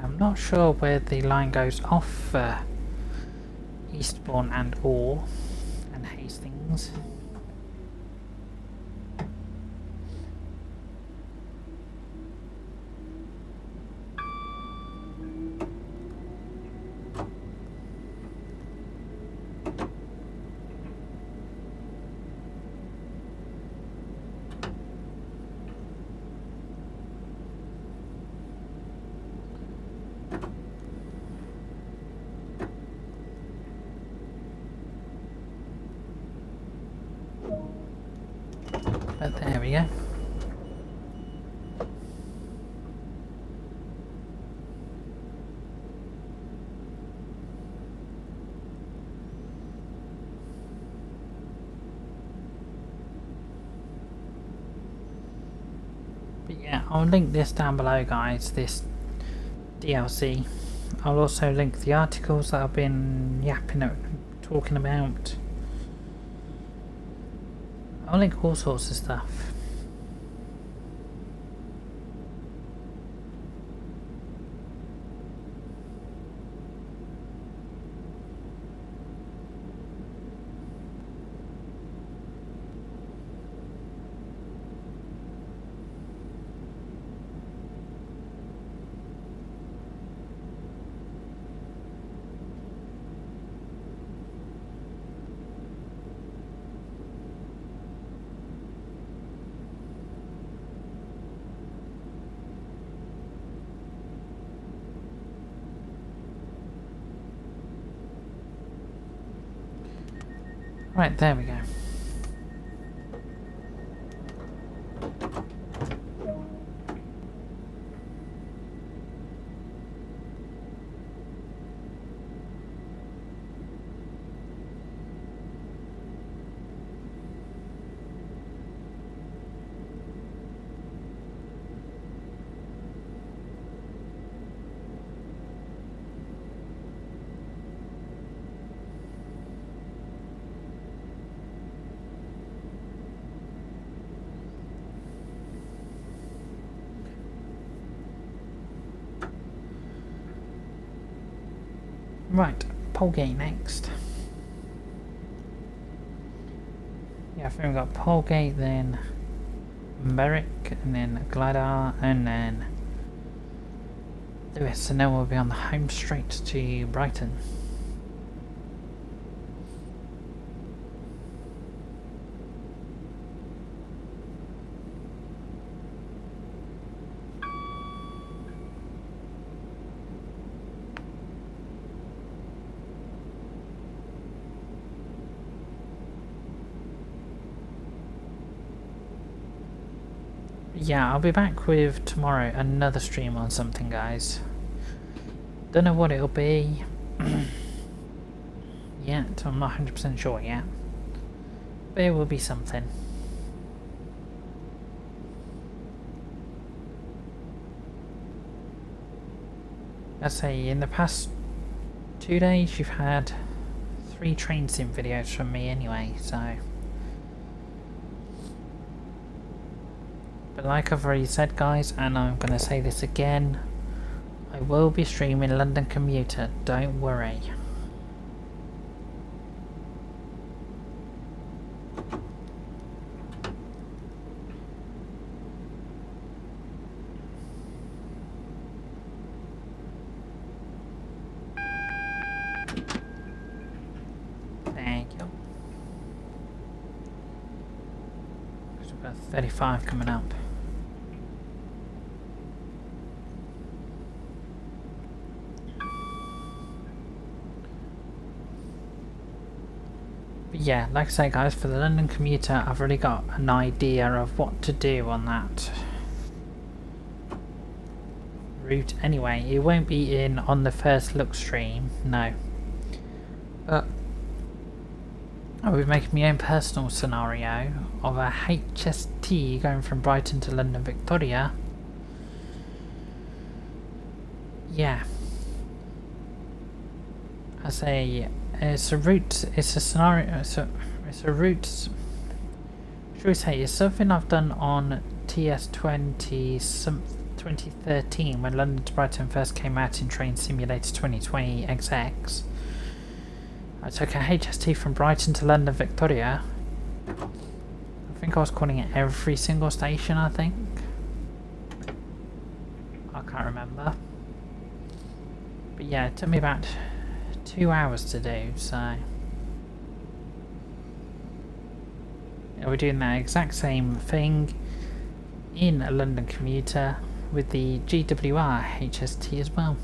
I'm not sure where the line goes off for Eastbourne and Orr and Hastings. But there we go. But yeah, I'll link this down below, guys, this DLC. I'll also link the articles that I've been talking about. I'll link all sorts of stuff. Right, there we go. Right, Polgate next. Yeah, I think we've got Polgate, then Merrick, and then Gladar, and then Lewis, and then we'll be on the home straight to Brighton. Yeah, I'll be back with tomorrow another stream on something, guys. Don't know what it'll be yet, I'm not 100% sure yet. But it will be something. Let's say in the past 2 days you've had 3 train sim videos from me anyway, so. But like I've already said guys, and I'm going to say this again, I will be streaming London Commuter, don't worry. Thank you. There's about 35 coming up. But yeah, like I say guys, for the London Commuter I've already got an idea of what to do on that route anyway. It won't be in on the first look stream, no. But I will be making my own personal scenario of a HST going from Brighton to London Victoria. Yeah. I say it's a route, it's a scenario, it's a route, should we say, it's something I've done on TS20 2013 when London to Brighton first came out in Train Simulator 2020 XX. I took a HST from Brighton to London Victoria. I think I was calling it every single station, I think. I can't remember. But yeah, it took me about 2 hours to do, so yeah, we're doing that exact same thing in a London Commuter with the GWR HST as well.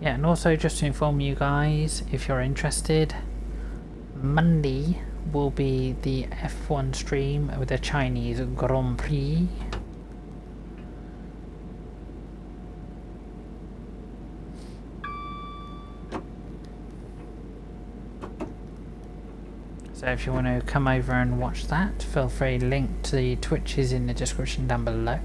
Yeah, and also just to inform you guys, if you're interested, Monday will be the F1 stream with the Chinese Grand Prix. So if you want to come over and watch that, feel free, link to the Twitch is in the description down below.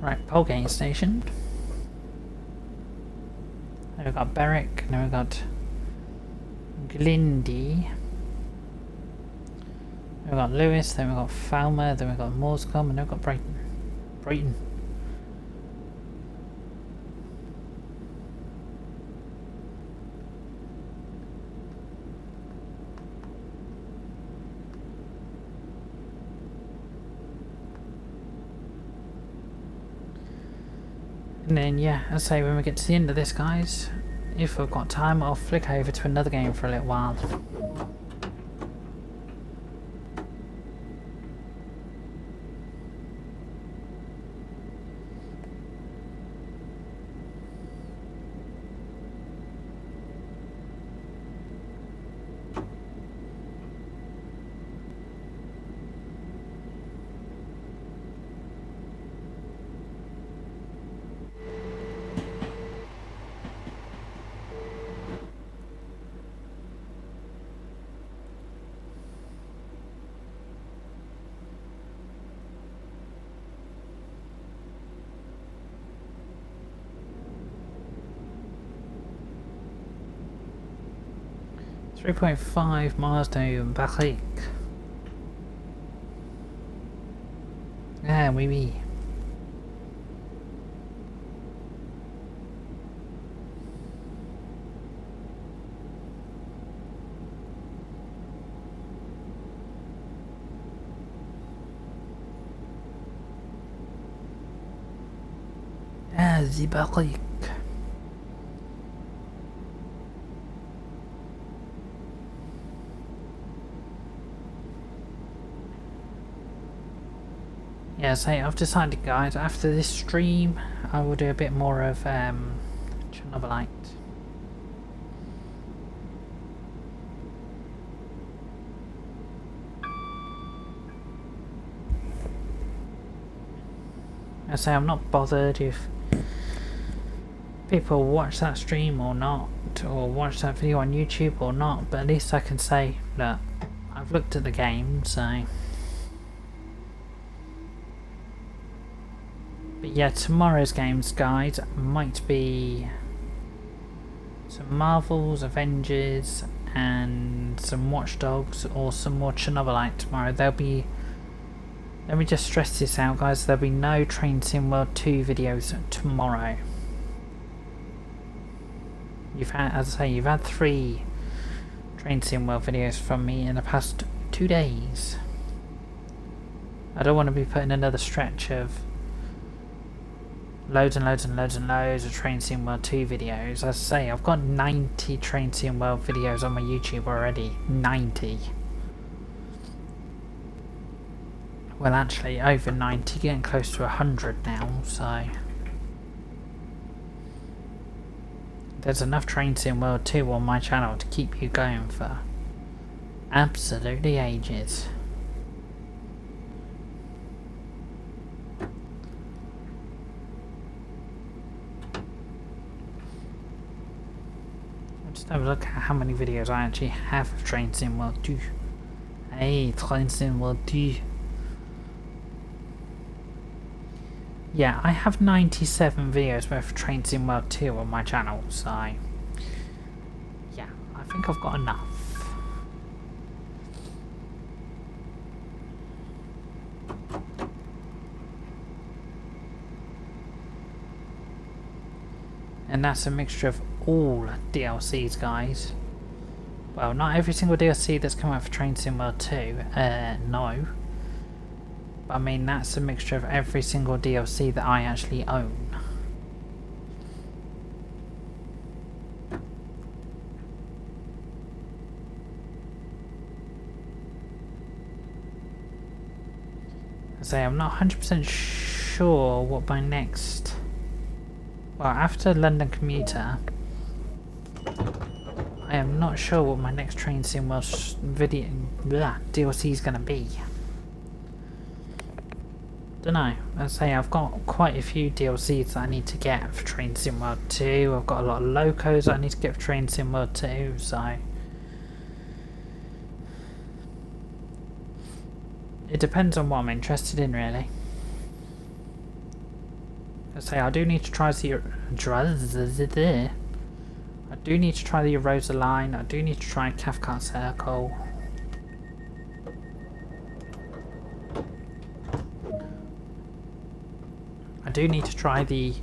Right, Polgate Station. Then we've got Berwick, then we've got Glindy. Then we've got Lewis, then we've got Falmer, then we've got Morscombe, and then we've got Brighton. Brighton. And then yeah, as I say, when we get to the end of this guys, if we've got time, I'll flick over to another game for a little while. .5 miles to Barrique. Ah, oui, oui. Ah, the Barrique. Yeah, so I've decided guys, after this stream I will do a bit more of Chernobyl. I say I'm not bothered if people watch that stream or not, or watch that video on YouTube or not, but at least I can say, look, I've looked at the game, so... But yeah, tomorrow's games, guys, might be some Marvels, Avengers, and some Watch Dogs, or some more Chernobylite tomorrow. There'll be... Let me just stress this out, guys, there'll be no Train Sim World 2 videos tomorrow. You've had, as I say, you've had 3 Train Sim World videos from me in the past 2 days. I don't want to be putting another stretch of loads and loads and loads and loads of Train Sim World 2 videos. As I say, I've got 90 Train Sim World videos on my YouTube already. 90. Well, actually, over 90, getting close to 100 now, so... There's enough Train Sim World 2 on my channel to keep you going for absolutely ages. Just have a look at how many videos I actually have of Train Sim World 2. Hey, Train Sim World 2. Yeah, I have 97 videos worth of Train Sim World 2 on my channel, so... Yeah, I think I've got enough. And that's a mixture of all DLCs, guys. Well, not every single DLC that's come out for Train Sim World 2, no. I mean, that's a mixture of every single DLC that I actually own. I say I'm not 100% sure what my next... Well, after London Commuter, I am not sure what my next Train Sim World video DLC is going to be. Don't know. I say I've got quite a few DLCs that I need to get for Train Sim World 2. I've got a lot of locos that I need to get for Train Sim World 2, so... It depends on what I'm interested in, really. I say I do need to try the... I do need to try the Rosa line. I do need to try Cathcart Circle. I do need to try the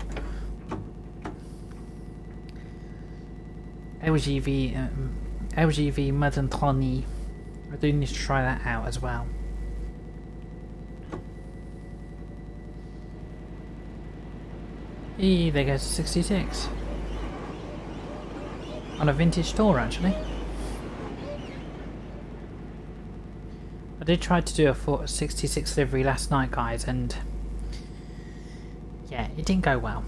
LGV Mud and Tawny. I do need to try that out as well. There goes 66. On a vintage store, actually. I did try to do a 66 livery last night, guys, and yeah, it didn't go well.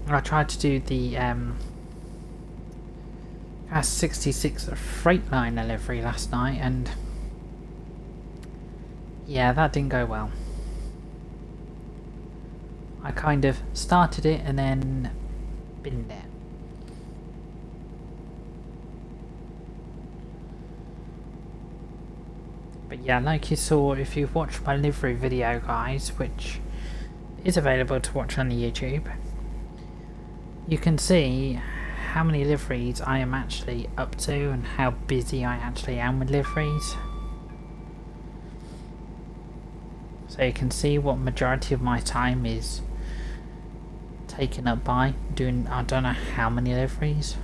I tried to do the S66 Freightliner livery last night, and yeah, that didn't go well. I kind of started it and then binned it. But yeah, like you saw, if you've watched my livery video, guys, which is available to watch on the YouTube, you can see how many liveries I am actually up to and how busy I actually am with liveries. So you can see what majority of my time is taken up by doing I don't know how many liveries.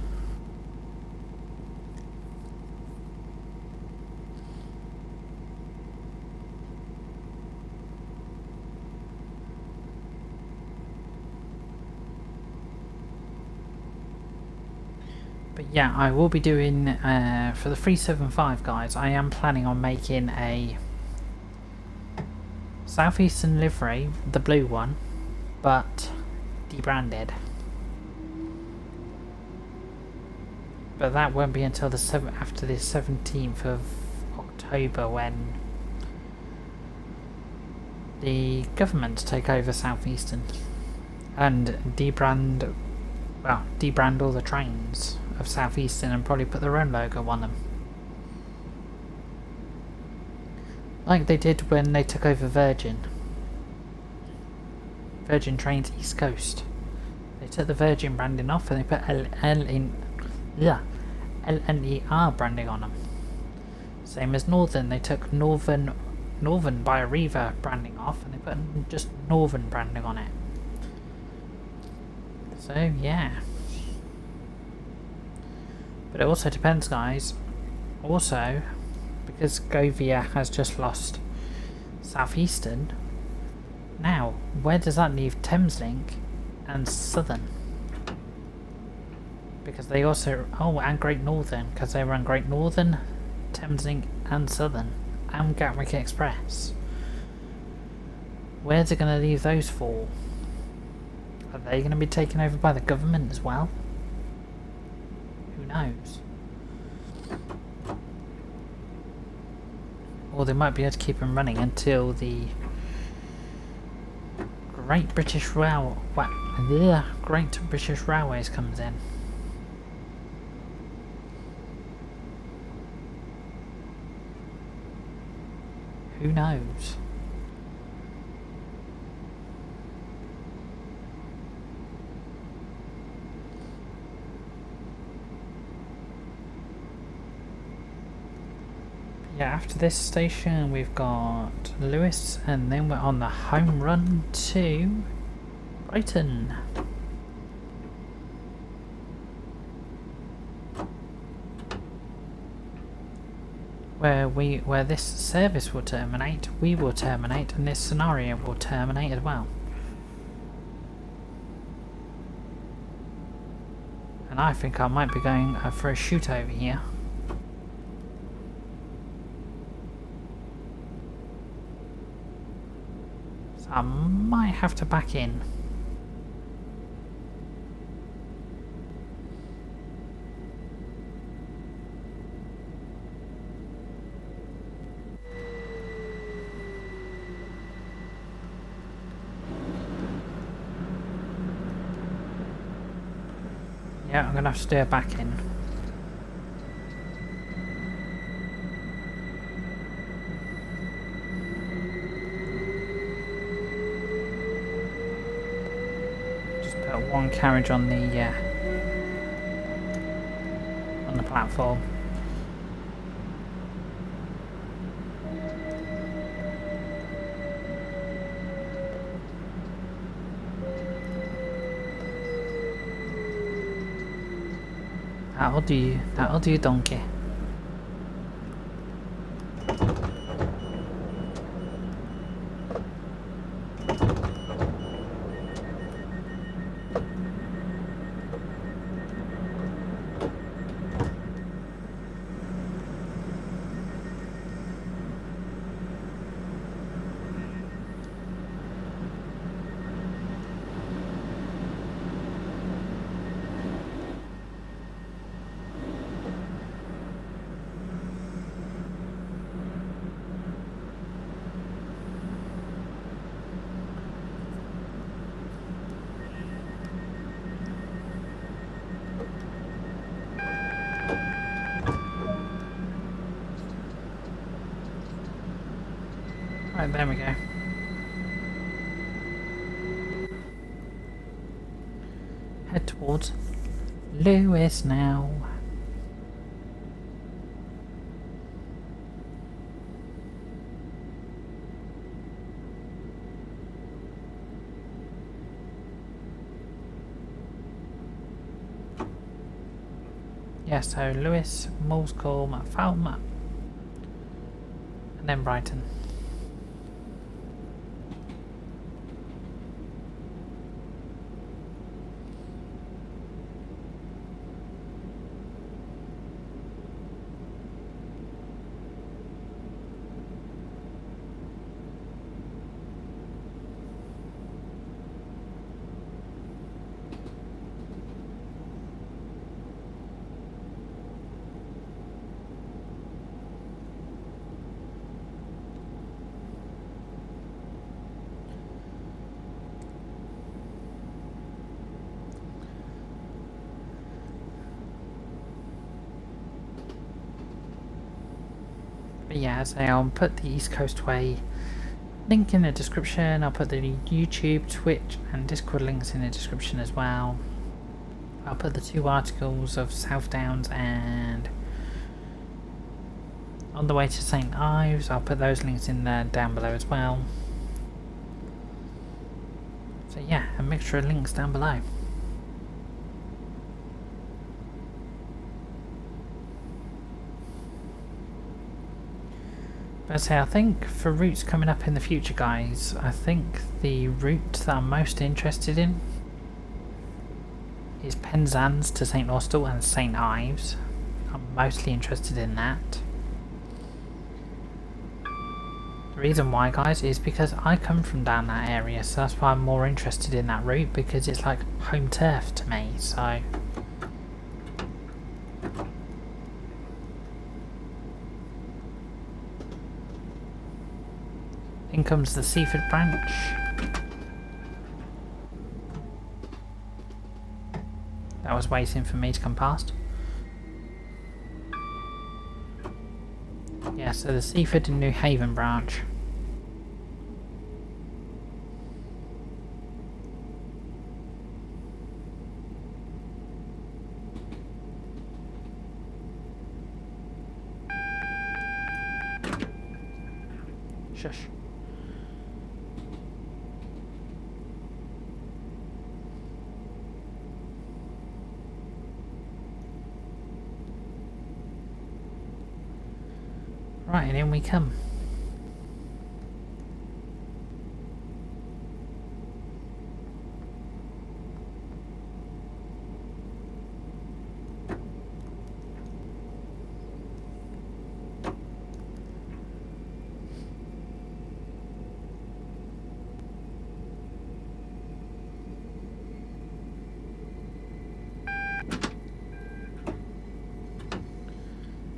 But yeah, I will be doing, for the 375 guys, I am planning on making a Southeastern livery, the blue one, but debranded. But that won't be until the after the 17th of October, when the government to take over Southeastern and debrand all the trains of Southeastern and probably put their own logo on them. Like they did when they took over Virgin Trains East Coast. They took the Virgin branding off and they put LNER branding on them. Same as Northern, they took Northern by Arriva branding off and they put just Northern branding on it. So yeah. But it also depends, guys. Also, because Govia has just lost Southeastern, now where does that leave Thameslink and Southern? Because they also... oh, and Great Northern, because they run Great Northern, Thameslink and Southern, and Gatwick Express. Where's it going to leave those four? Are they going to be taken over by the government as well? Who knows? Or they might be able to keep them running until the Great British Railways comes in. Who knows? Yeah, after this station we've got Lewis and then we're on the home run to Brighton. Where this service will terminate, we will terminate, and this scenario will terminate as well. And I think I might be going for a shoot over here. So I might have to back in. Yeah, I'm gonna have to steer back in. Just put one carriage on the platform. That'll do, donkey. Right, there we go. Head towards Lewis now. Yeah, so Lewis, Moulsecoombe, Falmouth, and then Brighton. But yeah, so I'll put the East Coastway link in the description. I'll put the YouTube, Twitch and Discord links in the description as well. I'll put the 2 articles of South Downs and On the Way to St Ives. I'll put those links in there down below as well. So yeah, a mixture of links down below. But say, I think for routes coming up in the future, guys, I think the route that I'm most interested in is Penzance to St Austell and St Ives. I'm mostly interested in that. The reason why, guys, is because I come from down that area, so that's why I'm more interested in that route, because it's like home turf to me, so... In comes the Seaford branch. That was waiting for me to come past. Yeah, so the Seaford and New Haven branch. Shush. Right, and in we come.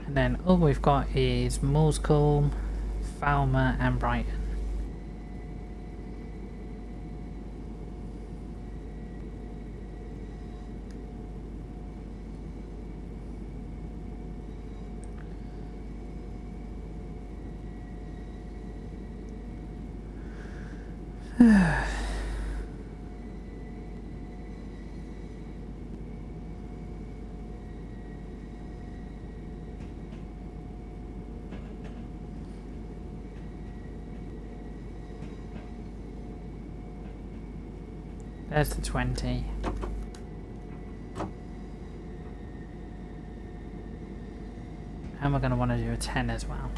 And then all we've got is Morscombe, Falmer and Brighton. There's the 20. And we're going to want to do a 10 as well.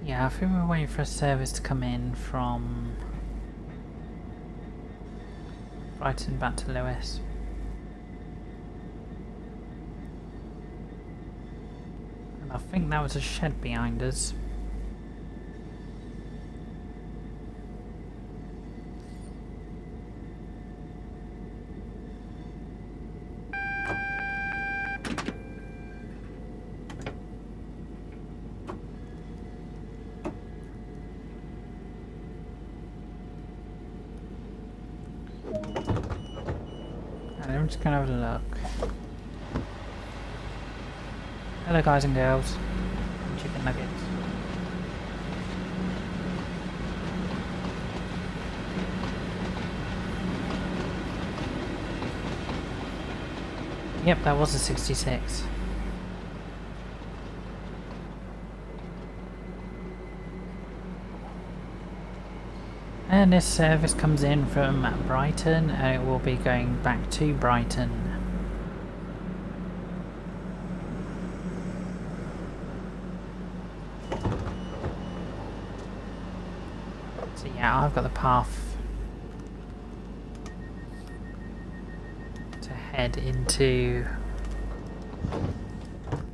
Yeah, I think we're waiting for a service to come in from Brighton back to Lewis. I think that was a shed behind us. And I'm just gonna have a look. Hello guys and girls, and chicken nuggets. Yep, that was a 66. And this service comes in from Brighton and it will be going back to Brighton. So yeah, I've got the path to head into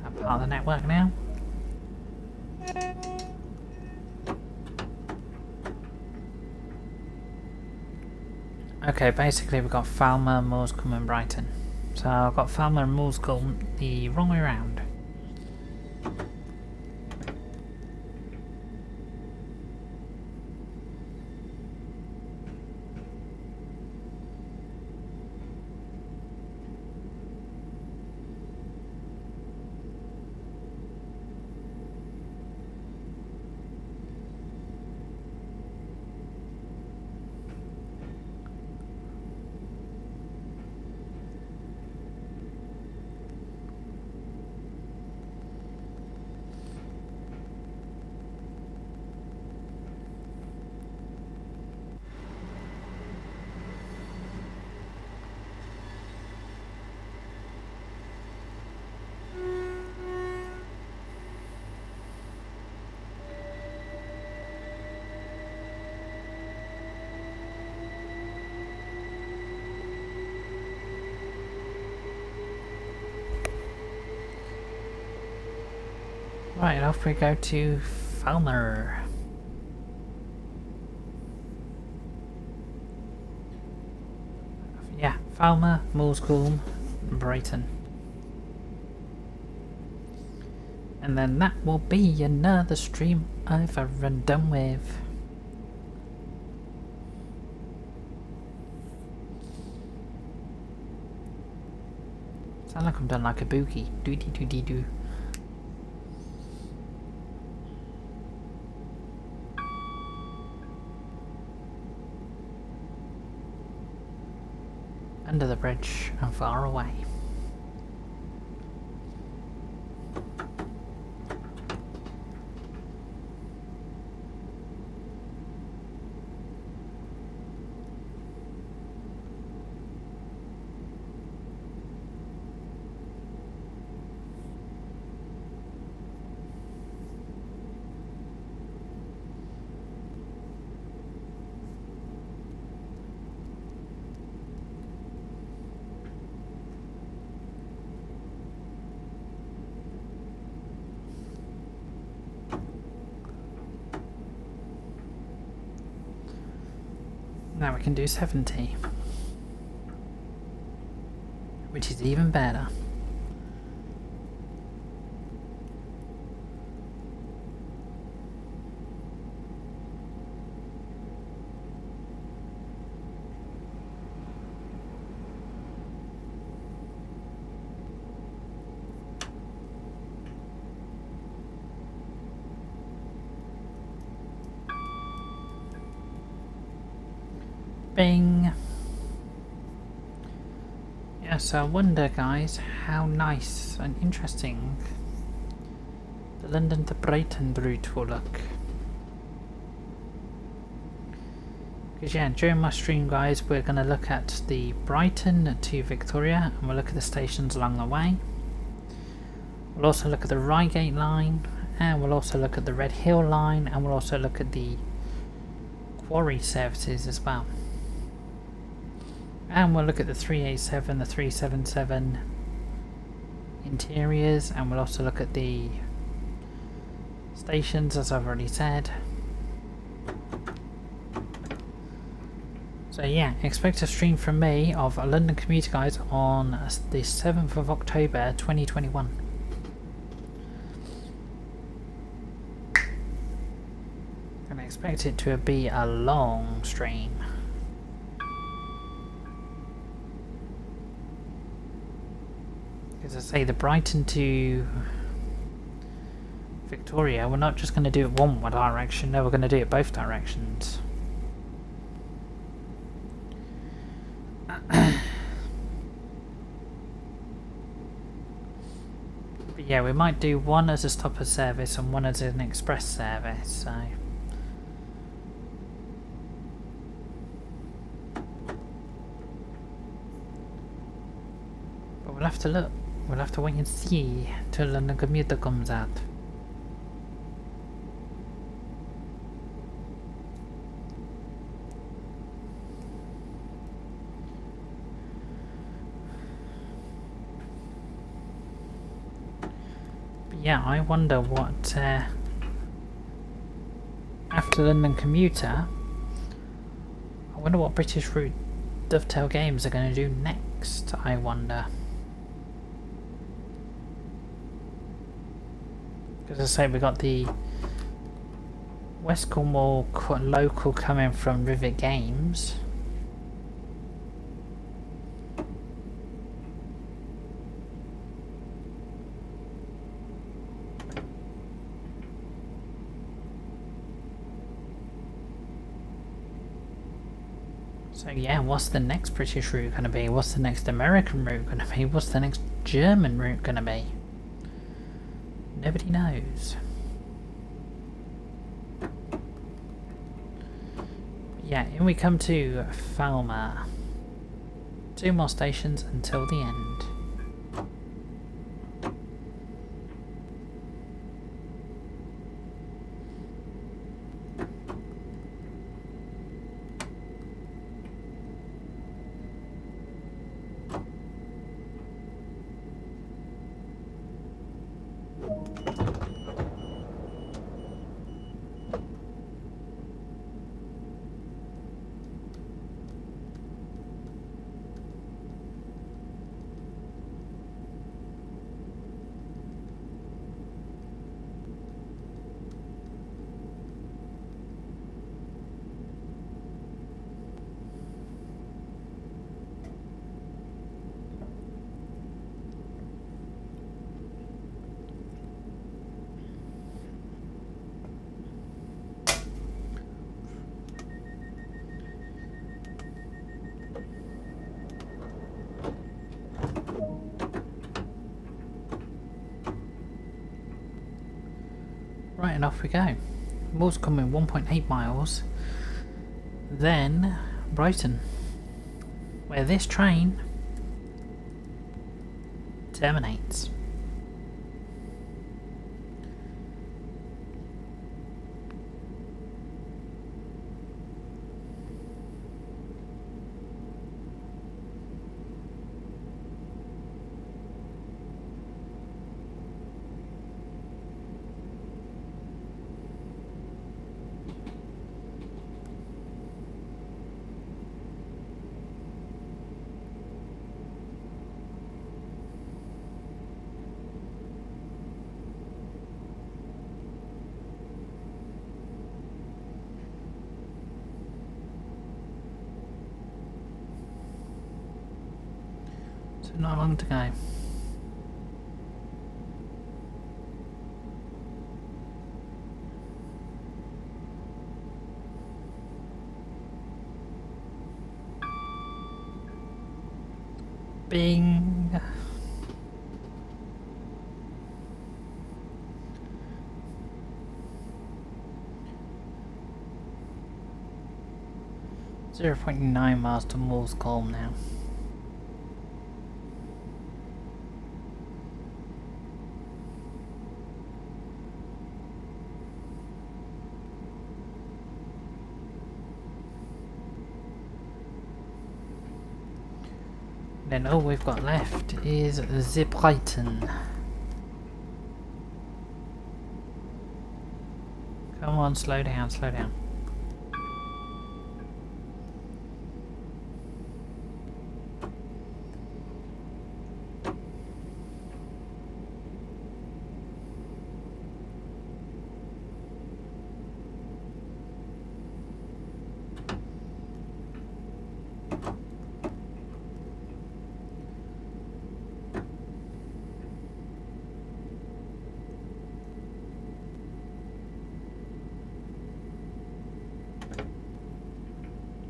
that part of the network now. Okay, basically we've got Falmer, Morscombe and Brighton. So I've got Falmer and Morscombe the wrong way round. Right, off we go to Falmer. Yeah, Falmer, Moulsecoombe, Brighton. And then that will be another stream over and done with. Sound like I'm done like a boogie. Doo-dee-doo-dee-doo. Under the bridge and far away. Now we can do 70, which is even better. Bing! Yeah, so I wonder, guys, how nice and interesting the London to Brighton route will look. Because yeah, during my stream, guys, we're going to look at the Brighton to Victoria, and we'll look at the stations along the way. We'll also look at the Reigate line, and we'll also look at the Red Hill line, and we'll also look at the quarry services as well. And we'll look at the 387, the 377 interiors, and we'll also look at the stations, as I've already said. So yeah, expect a stream from me of a London Commuter, guys, on the 7th of October 2021. And I expect it to be a long stream. As I say, the Brighton to Victoria, we're not just going to do it one direction, no, we're going to do it both directions. But yeah, we might do one as a stopper service and one as an express service, so... But we'll have to look. We'll have to wait and see till London Commuter comes out. But yeah, I wonder what after London Commuter, I wonder what British Route Dovetail Games are going to do next, I wonder. As I say, we got the West Cornwall local coming from Rivet Games. So yeah, what's the next British route going to be? What's the next American route going to be? What's the next German route going to be? Nobody knows. Yeah, and we come to Falmer. 2 more stations until the end. Right, and off we go. Moore's coming 1.8 miles. Then Brighton, where this train terminates. So not long to go. Bing. .9 miles to Moore's Colm now. Then all we've got left is the Brighton. Come on, slow down, slow down.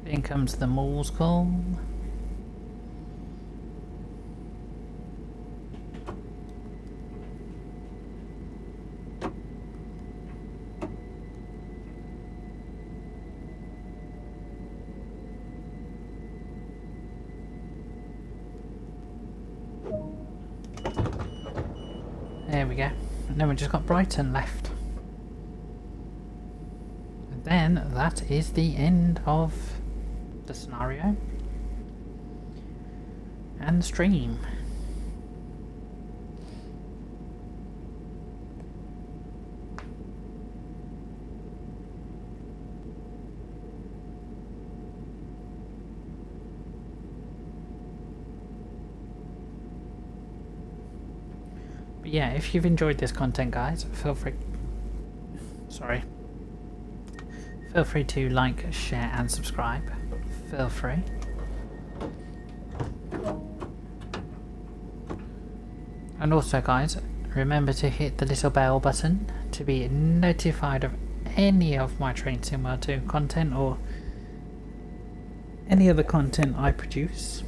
In comes the Moore's Colm. There we go. And then we just got Brighton left. And then that is the end of the scenario and the stream. But yeah, if you've enjoyed this content, guys, feel free to like, share and subscribe. Feel free. And also, guys, remember to hit the little bell button to be notified of any of my Train Sim World 2 content or any other content I produce.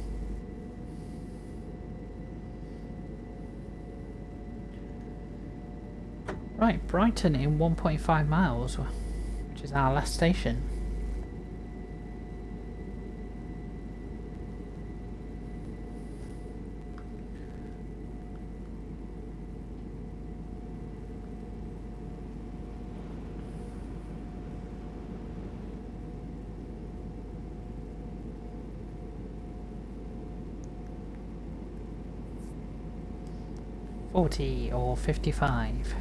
Right, Brighton in 1.5 miles, which is our last station. $40 or $55.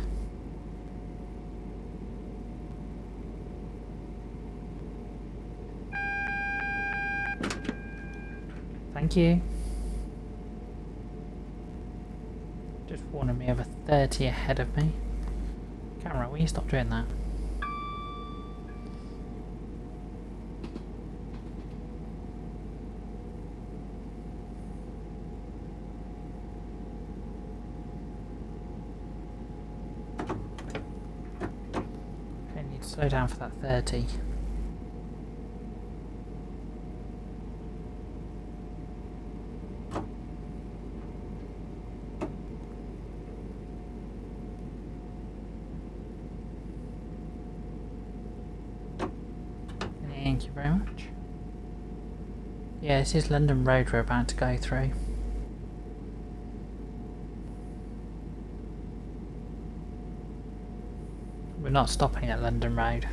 Thank you. Just warning me of a 30 ahead of me. Camera, will you stop doing that? Okay, need to slow down for that 30. Thank you very much. Yeah, this is London Road we're about to go through. We're not stopping at London Road.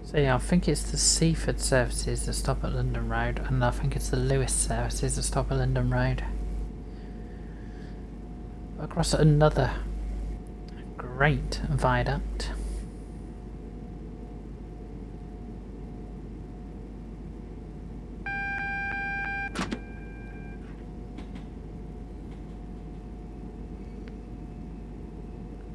So yeah, I think it's the Seaford services that stop at London Road, and I think it's the Lewis services that stop at London Road. Across another great viaduct.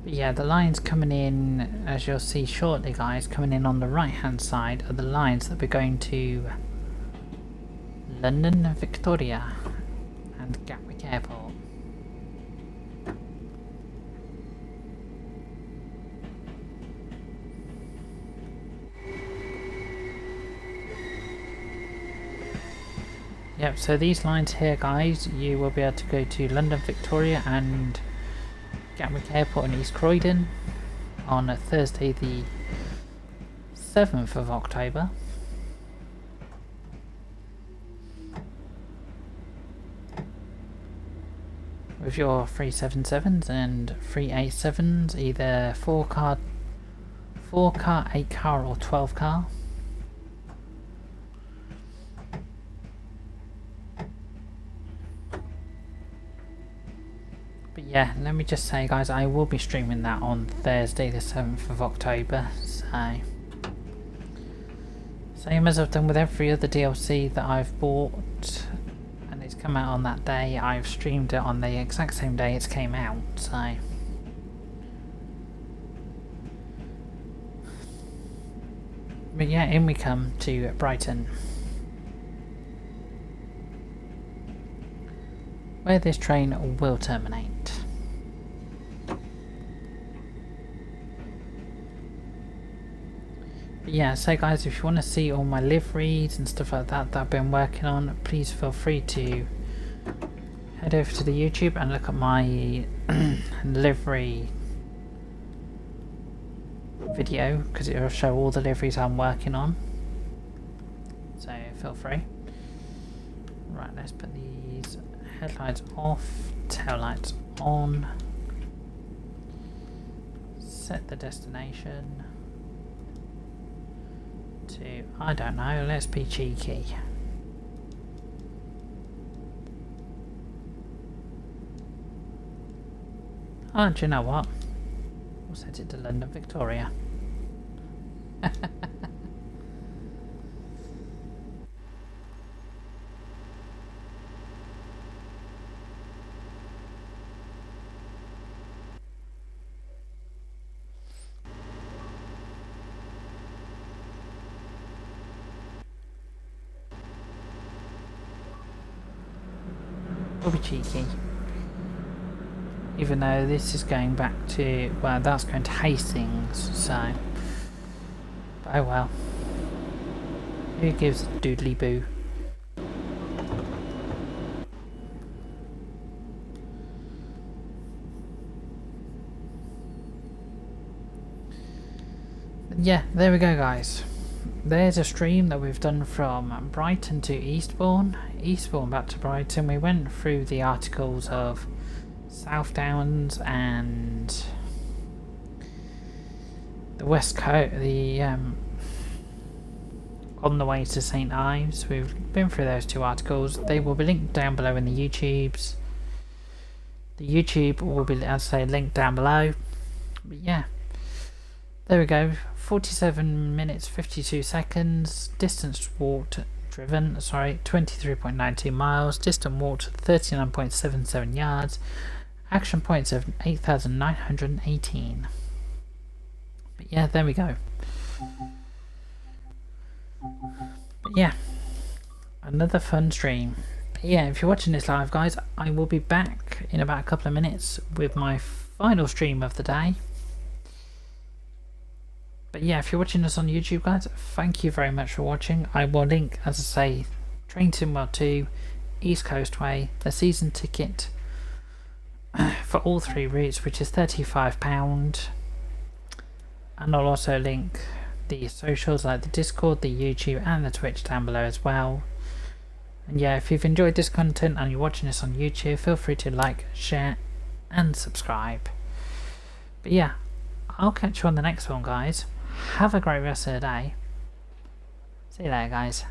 But yeah, the lines coming in, as you'll see shortly guys, coming in on the right hand side are the lines that we're going to London, Victoria and Gatwick Airport. Yep, so these lines here guys, you will be able to go to London, Victoria and Gatwick Airport in East Croydon on Thursday the 7th of October. With your 377s and 387s, either 4 car, 8 car or 12 car. But yeah, let me just say guys, I will be streaming that on Thursday the 7th of October, so same as I've done with every other DLC that I've bought and it's come out on that day, I've streamed it on the exact same day it's came out, so but yeah, in we come to Brighton, where this train will terminate. But yeah, so guys, if you want to see all my liveries and stuff like that I've been working on, please feel free to head over to the YouTube and look at my livery video, because it will show all the liveries I'm working on, so feel free. Right, let's put these headlights off, tail lights on, set the destination to, I don't know, let's be cheeky. Oh, do you know what? We'll set it to London, Victoria. We'll be cheeky. Even though this is going back to, well, that's going to Hastings, so. But oh well. Who gives a doodly boo? But yeah, there we go, guys. There's a stream that we've done from Brighton to Eastbourne, Eastbourne back to Brighton. We went through the articles of South Downs and the West Coast, on the way to St Ives. We've been through those two articles. They will be linked down below in the YouTubes. The YouTube will be, as I say, linked down below. But yeah, there we go. 47 minutes 52 seconds. Distance walked, driven, sorry, 23.92 miles. Distance walked 39.77 yards. Action points of 8,918. But yeah, there we go. But yeah, another fun stream. But yeah, if you're watching this live, guys, I will be back in about a couple of minutes with my final stream of the day. But yeah, if you're watching us on YouTube, guys, thank you very much for watching. I will link, as I say, Train to World 2, East Coastway, the season ticket for all 3 routes, which is £35. And I'll also link the socials like the Discord, the YouTube and the Twitch down below as well. And yeah, if you've enjoyed this content and you're watching this on YouTube, feel free to like, share and subscribe. But yeah, I'll catch you on the next one, guys. Have a great rest of the day. See you later, guys.